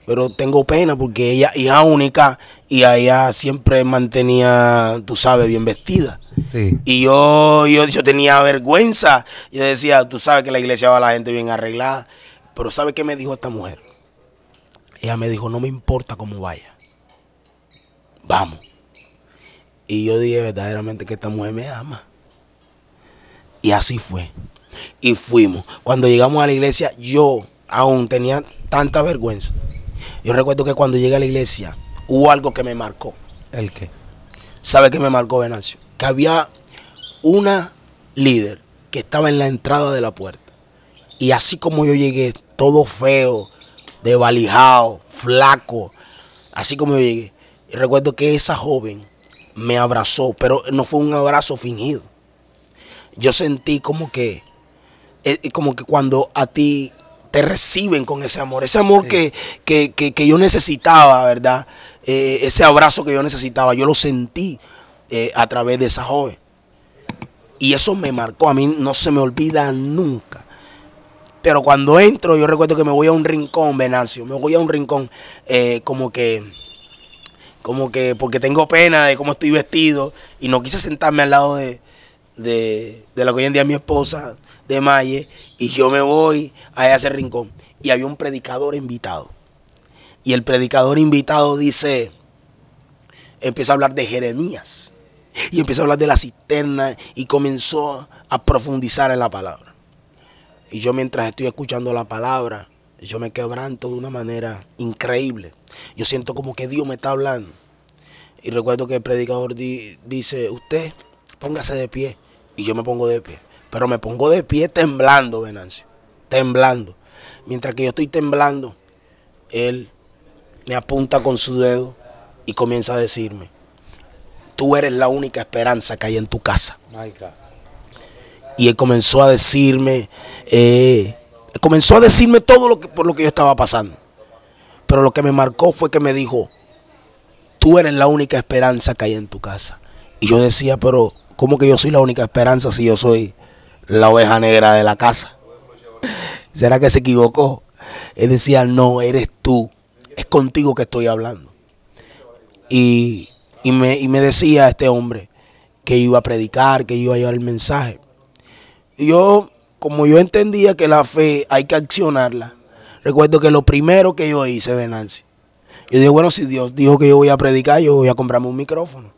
pero tengo pena porque ella es hija única y ella siempre mantenía, tú sabes, bien vestida. Sí. Y yo tenía vergüenza. Yo decía, tú sabes que la iglesia va a la gente bien arreglada. Pero ¿sabes qué me dijo esta mujer? Ella me dijo, no me importa cómo vaya. Vamos. Y yo dije verdaderamente que esta mujer me ama. Y así fue. Y fuimos. Cuando llegamos a la iglesia, yo aún tenía tanta vergüenza. Yo recuerdo que cuando llegué a la iglesia, hubo algo que me marcó. ¿El qué? ¿Sabe qué me marcó, Venancio? Que había una líder que estaba en la entrada de la puerta. Y así como yo llegué, todo feo, desvalijado, flaco, así como yo llegué. Y recuerdo que esa joven me abrazó, pero no fue un abrazo fingido. Yo sentí como que cuando a ti te reciben con ese amor sí, que yo necesitaba, ¿verdad? Ese abrazo que yo necesitaba, yo lo sentí a través de esa joven. Y eso me marcó, a mí no se me olvida nunca. Pero cuando entro, yo recuerdo que me voy a un rincón, Venancio, me voy a un rincón como que porque tengo pena de cómo estoy vestido y no quise sentarme al lado de lo que hoy en día es mi esposa, de Maye, y yo me voy a ese rincón y había un predicador invitado. Y el predicador invitado empieza a hablar de Jeremías y empieza a hablar de la cisterna y comenzó a profundizar en la palabra. Y yo mientras estoy escuchando la palabra, yo me quebranto de una manera increíble. Yo siento como que Dios me está hablando. Y recuerdo que el predicador dice, usted póngase de pie. Y yo me pongo de pie. Pero me pongo de pie temblando, Venancio. Temblando. Mientras que yo estoy temblando, él me apunta con su dedo y comienza a decirme, tú eres la única esperanza que hay en tu casa. My God. Y él comenzó a decirme todo por lo que yo estaba pasando. Pero lo que me marcó fue que me dijo, tú eres la única esperanza que hay en tu casa. Y yo decía, pero ¿cómo que yo soy la única esperanza si yo soy la oveja negra de la casa? ¿Será que se equivocó? Él decía, no, eres tú. Es contigo que estoy hablando. Y me decía este hombre que iba a predicar, que iba a llevar el mensaje. Y yo, como yo entendía que la fe hay que accionarla, recuerdo que lo primero que yo hice, Venancio, yo dije, bueno, si Dios dijo que yo voy a predicar, yo voy a comprarme un micrófono.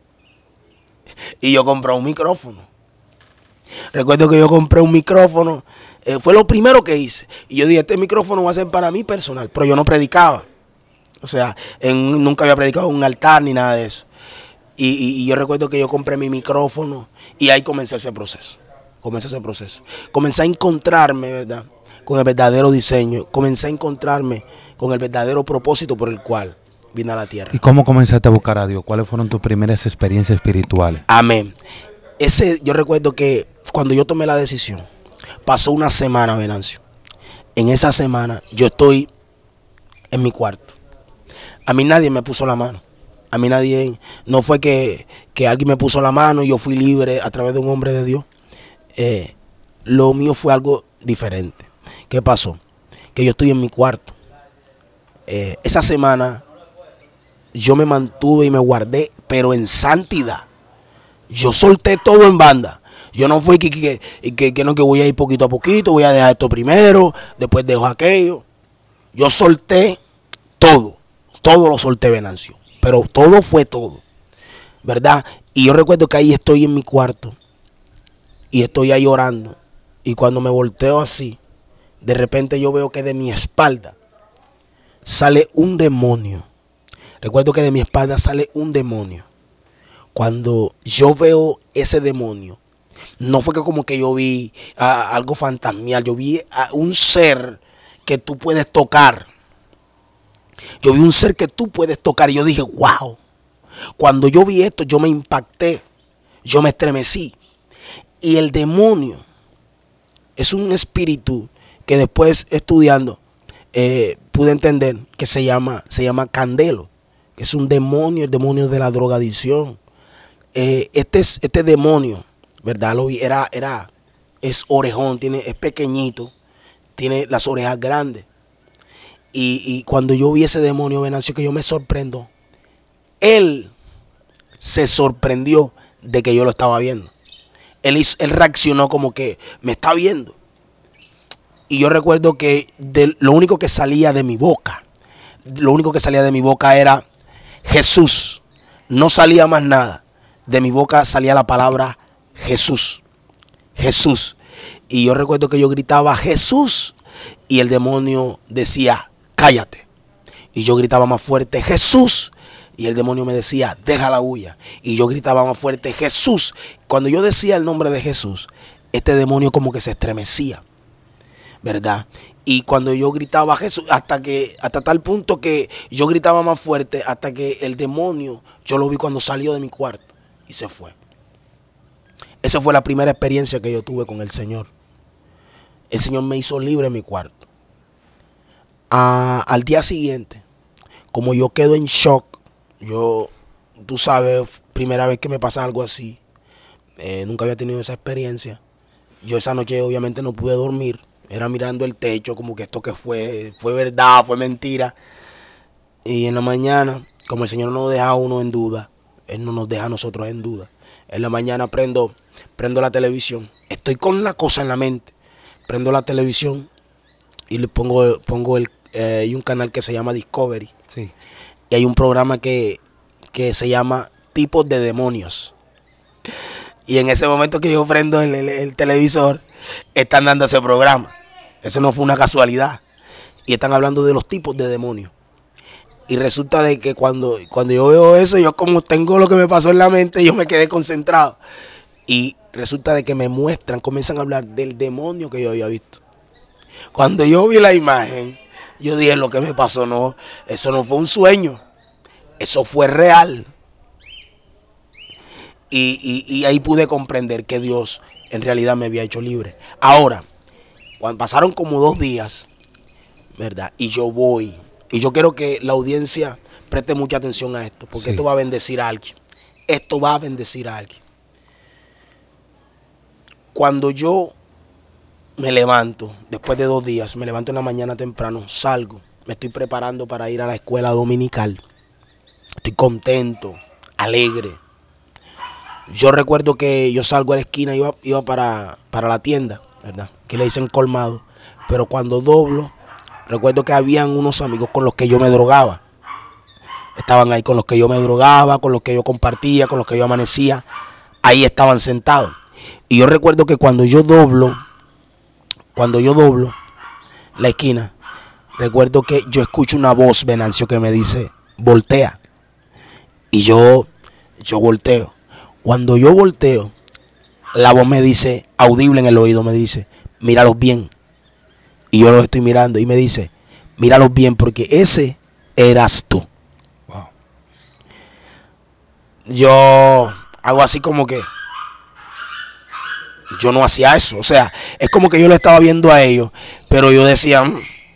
Y yo compré un micrófono. Recuerdo que yo compré un micrófono, fue lo primero que hice. Y yo dije, este micrófono va a ser para mí personal, pero yo no predicaba. O sea, nunca había predicado en un altar ni nada de eso. Y yo recuerdo que yo compré mi micrófono y ahí comencé ese proceso. Comencé a encontrarme, ¿verdad?, con el verdadero diseño. Comencé a encontrarme con el verdadero propósito por el cual vine a la tierra. ¿Y cómo comenzaste a buscar a Dios? ¿Cuáles fueron tus primeras experiencias espirituales? Amén. Yo recuerdo que cuando yo tomé la decisión, pasó una semana, Venancio. En esa semana yo estoy en mi cuarto. A mí nadie me puso la mano. A mí nadie, no fue que alguien me puso la mano y yo fui libre a través de un hombre de Dios. Lo mío fue algo diferente. ¿Qué pasó? Que yo estoy en mi cuarto. Esa semana yo me mantuve y me guardé, pero en santidad. Yo solté todo en banda. Yo no fui que voy a ir poquito a poquito, voy a dejar esto primero, después dejo aquello. Yo solté todo. Todo lo solté, Venancio. Pero todo fue todo, ¿verdad? Y yo recuerdo que ahí estoy en mi cuarto y estoy ahí orando. Y cuando me volteo así, de repente yo veo que de mi espalda sale un demonio. Recuerdo que de mi espalda sale un demonio. Cuando yo veo ese demonio, no fue que como que yo vi algo fantasmal. Yo vi un ser que tú puedes tocar. Yo vi un ser que tú puedes tocar y yo dije, wow. Cuando yo vi esto, yo me impacté, yo me estremecí. Y el demonio es un espíritu que después estudiando pude entender que se llama Candelo. Es un demonio, el demonio de la drogadicción. Este demonio, ¿verdad? Lo vi, es orejón, es pequeñito, tiene las orejas grandes. Y cuando yo vi ese demonio, Venancio, que yo me sorprendo, él se sorprendió de que yo lo estaba viendo. Él reaccionó como que me está viendo. Y yo recuerdo que lo único que salía de mi boca, era Jesús. No salía más nada. De mi boca salía la palabra Jesús. Jesús. Y yo recuerdo que yo gritaba Jesús. Y el demonio decía, cállate. Y yo gritaba más fuerte, Jesús. Y el demonio me decía, deja la huya. Y yo gritaba más fuerte, Jesús. Cuando yo decía el nombre de Jesús, este demonio como que se estremecía, ¿verdad? Y cuando yo gritaba Jesús, hasta tal punto que yo gritaba más fuerte, hasta que el demonio, yo lo vi cuando salió de mi cuarto y se fue. Esa fue la primera experiencia que yo tuve con el Señor. El Señor me hizo libre en mi cuarto. Al día siguiente, como yo quedo en shock, tú sabes, primera vez que me pasa algo así, nunca había tenido esa experiencia. Yo esa noche obviamente no pude dormir, era mirando el techo como que esto que fue verdad, fue mentira. Y en la mañana, como el Señor no nos deja a uno en duda, Él no nos deja a nosotros en duda. En la mañana prendo la televisión, estoy con una cosa en la mente, prendo la televisión y le pongo hay un canal que se llama Discovery. Sí. Y hay un programa que se llama Tipos de Demonios. Y en ese momento que yo prendo el televisor, están dando ese programa. Eso no fue una casualidad. Y están hablando de los tipos de demonios. Y resulta de que cuando yo veo eso, yo como tengo lo que me pasó en la mente, yo me quedé concentrado. Y resulta de que comienzan a hablar del demonio que yo había visto. Cuando yo vi la imagen, yo dije, lo que me pasó, no, eso no fue un sueño, eso fue real. Y ahí pude comprender que Dios en realidad me había hecho libre. Ahora, cuando pasaron como 2 días, ¿verdad? Y yo voy Y yo quiero que la audiencia preste mucha atención a esto, porque Sí. esto va a bendecir a alguien. Esto va a bendecir a alguien. Cuando yo me levanto, después de 2 días, me levanto en la mañana temprano, salgo, me estoy preparando para ir a la escuela dominical. Estoy contento, alegre. Yo recuerdo que yo salgo a la esquina, iba para la tienda, ¿verdad? Que le dicen colmado. Pero cuando doblo, recuerdo que habían unos amigos con los que yo me drogaba. Estaban ahí con los que yo me drogaba, con los que yo compartía, con los que yo amanecía. Ahí estaban sentados. Y yo recuerdo que cuando yo doblo la esquina, recuerdo que yo escucho una voz, Venancio, que me dice, voltea. Y yo volteo. Cuando yo volteo, la voz me dice, audible en el oído, me dice, míralos bien. Y yo los estoy mirando y me dice, míralos bien porque ese eras tú. Wow. Yo hago así como que yo no hacía eso. O sea, es como que yo lo estaba viendo a ellos, pero yo decía,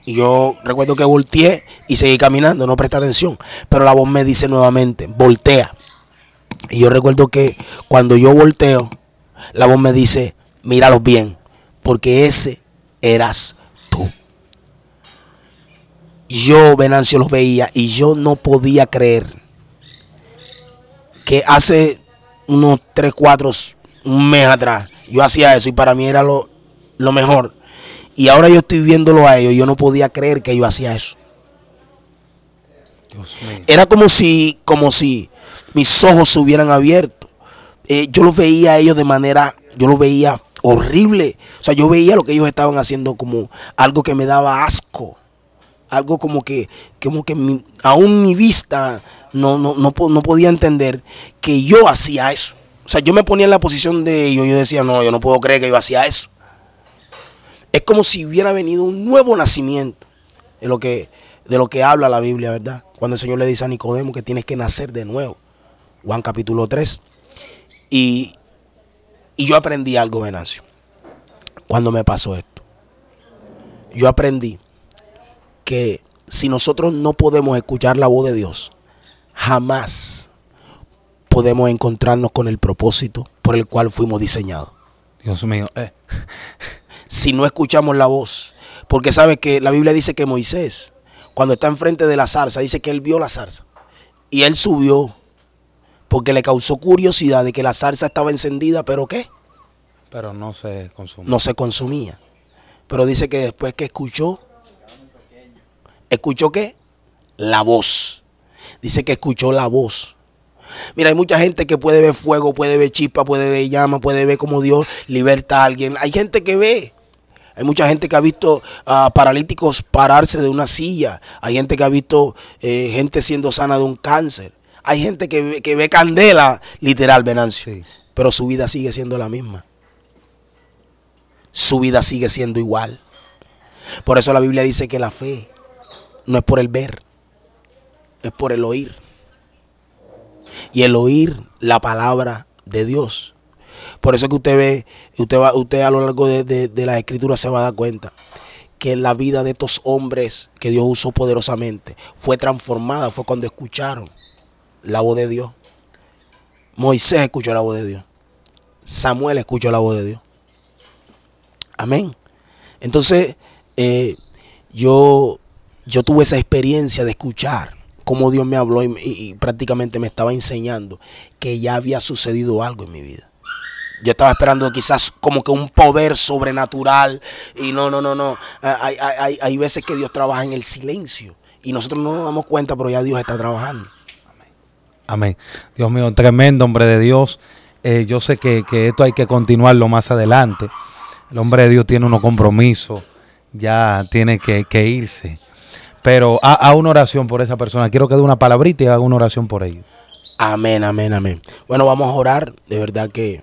y yo recuerdo que volteé y seguí caminando, no presté atención. Pero la voz me dice nuevamente, voltea. Y yo recuerdo que cuando yo volteo, la voz me dice, míralos bien, porque ese eras tú. Yo, Venancio, los veía y yo no podía creer que hace unos 3, 4, un mes atrás, yo hacía eso y para mí era lo mejor. Y ahora yo estoy viéndolo a ellos y yo no podía creer que yo hacía eso. Dios mío. Era como si mis ojos se hubieran abierto. Yo los veía a ellos yo los veía horrible. O sea, yo veía lo que ellos estaban haciendo como algo que me daba asco. Algo como que aún mi vista no podía entender que yo hacía eso. O sea, yo me ponía en la posición de ellos y yo decía, no, yo no puedo creer que yo hacía eso. Es como si hubiera venido un nuevo nacimiento de lo que habla la Biblia, ¿verdad? Cuando el Señor le dice a Nicodemo que tienes que nacer de nuevo. Juan capítulo 3. Y yo aprendí algo, Venancio, cuando me pasó esto. Yo aprendí que si nosotros no podemos escuchar la voz de Dios, jamás podemos encontrarnos con el propósito por el cual fuimos diseñados. Dios mío. Si no escuchamos la voz, porque sabe que la Biblia dice que Moisés, cuando está enfrente de la zarza, dice que él vio la zarza y él subió porque le causó curiosidad de que la zarza estaba encendida, pero ¿qué? Pero no se consume. No se consumía. Pero dice que después que ¿escuchó qué? La voz. Dice que escuchó la voz. Mira, hay mucha gente que puede ver fuego, puede ver chispa, puede ver llama, puede ver cómo Dios liberta a alguien. Hay gente que ve. Hay mucha gente que ha visto paralíticos pararse de una silla. Hay gente que ha visto gente siendo sana de un cáncer. Hay gente que ve candela, literal, Venancio. Sí. Pero su vida sigue siendo la misma. Su vida sigue siendo igual. Por eso la Biblia dice que la fe no es por el ver, es por el oír. Y el oír la palabra de Dios. Por eso que usted ve, usted a lo largo de las escrituras se va a dar cuenta que la vida de estos hombres que Dios usó poderosamente fue transformada, fue cuando escucharon la voz de Dios. Moisés escuchó la voz de Dios. Samuel escuchó la voz de Dios. Amén. Entonces, yo tuve esa experiencia de escuchar cómo Dios me habló y prácticamente me estaba enseñando que ya había sucedido algo en mi vida. Yo estaba esperando quizás como que un poder sobrenatural y no. Hay veces que Dios trabaja en el silencio y nosotros no nos damos cuenta, pero ya Dios está trabajando. Amén. Dios mío, tremendo hombre de Dios. Yo sé que esto hay que continuarlo más adelante. El hombre de Dios tiene unos compromisos, ya tiene que irse. Pero haga una oración por esa persona. Quiero que dé una palabrita y haga una oración por ellos. Amén, amén, amén. Bueno, vamos a orar. De verdad que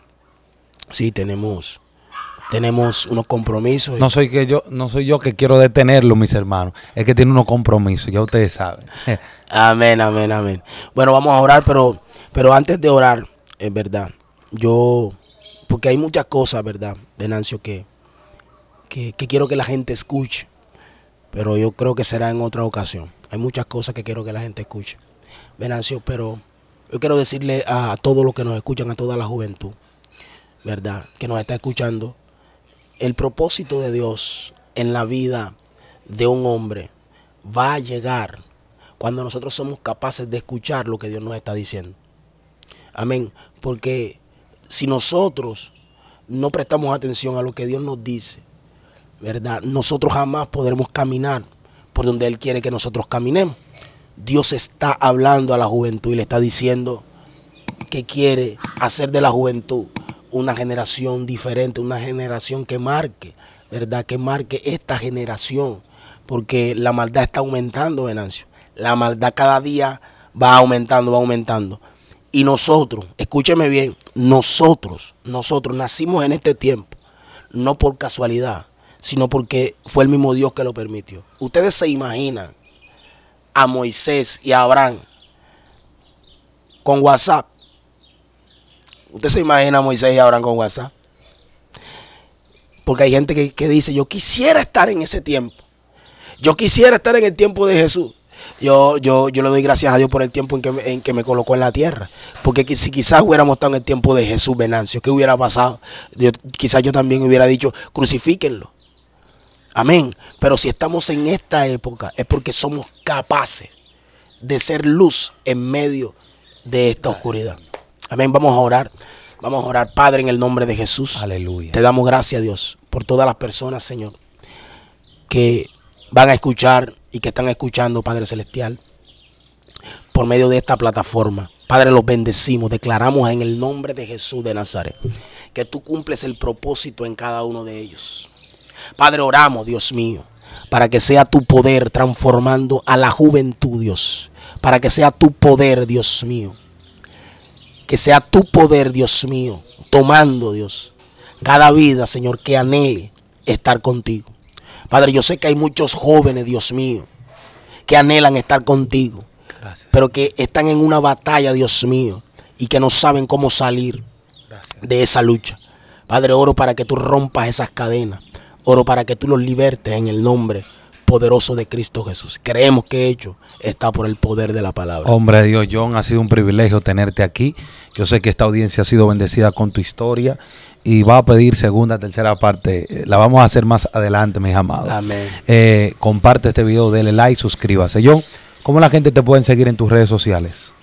sí, tenemos unos compromisos. No soy yo que quiero detenerlo, mis hermanos. Es que tiene unos compromisos, ya ustedes saben. Amén, amén, amén. Bueno, vamos a orar, pero antes de orar, es verdad, porque hay muchas cosas, ¿verdad, Venancio, que quiero que la gente escuche, pero yo creo que será en otra ocasión. Hay muchas cosas que quiero que la gente escuche, Venancio, pero yo quiero decirle a todos los que nos escuchan, a toda la juventud, ¿verdad?, que nos está escuchando, el propósito de Dios en la vida de un hombre va a llegar cuando nosotros somos capaces de escuchar lo que Dios nos está diciendo. Amén. Porque si nosotros no prestamos atención a lo que Dios nos dice, ¿verdad?, nosotros jamás podremos caminar por donde Él quiere que nosotros caminemos. Dios está hablando a la juventud y le está diciendo que quiere hacer de la juventud una generación diferente, una generación que marque, ¿verdad?, que marque esta generación, porque la maldad está aumentando, Venancio. La maldad cada día va aumentando, va aumentando. Y nosotros, escúcheme bien, nosotros nacimos en este tiempo, no por casualidad, sino porque fue el mismo Dios que lo permitió. Ustedes se imaginan a Moisés y a Abraham con WhatsApp. Usted se imagina a Moisés y a Abraham con WhatsApp. Porque hay gente que dice, yo quisiera estar en ese tiempo. Yo quisiera estar en el tiempo de Jesús. Yo le doy gracias a Dios por el tiempo en que me colocó en la tierra. Porque si quizás hubiéramos estado en el tiempo de Jesús, Venancio, ¿qué hubiera pasado? Quizás yo también hubiera dicho, crucifíquenlo. Amén. Pero si estamos en esta época es porque somos capaces de ser luz en medio de esta oscuridad. Amén. Vamos a orar. Vamos a orar, Padre, en el nombre de Jesús. Aleluya. Te damos gracias, Dios, por todas las personas, Señor, que van a escuchar y que están escuchando, Padre Celestial, por medio de esta plataforma. Padre, los bendecimos, declaramos en el nombre de Jesús de Nazaret que tú cumples el propósito en cada uno de ellos. Padre, oramos, Dios mío, para que sea tu poder transformando a la juventud, Dios. Para que sea tu poder, Dios mío. Que sea tu poder, Dios mío, tomando, Dios, cada vida, Señor, que anhele estar contigo. Padre, yo sé que hay muchos jóvenes, Dios mío, que anhelan estar contigo. Gracias. Pero que están en una batalla, Dios mío, y que no saben cómo salir de esa lucha. Padre, oro para que tú rompas esas cadenas. Oro para que tú los libertes en el nombre poderoso de Cristo Jesús. Creemos que hecho está por el poder de la palabra. Hombre de Dios, John, ha sido un privilegio tenerte aquí. Yo sé que esta audiencia ha sido bendecida con tu historia y va a pedir segunda, tercera parte. La vamos a hacer más adelante, mis amados. Amén. Comparte este video, dele like, suscríbase. John, ¿cómo la gente te puede seguir en tus redes sociales?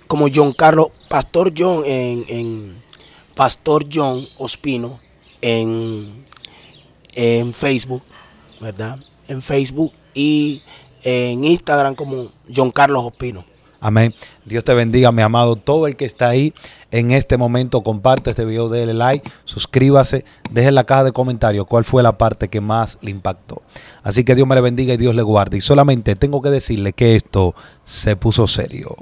Como John Carlos, Pastor John en Pastor John Ospino en Facebook, ¿verdad? En Facebook y en Instagram como John Carlos Ospino. Amén. Dios te bendiga, mi amado. Todo el que está ahí en este momento, comparte este video, déle like, suscríbase, deje en la caja de comentarios cuál fue la parte que más le impactó. Así que Dios me le bendiga y Dios le guarde. Y solamente tengo que decirle que esto se puso serio.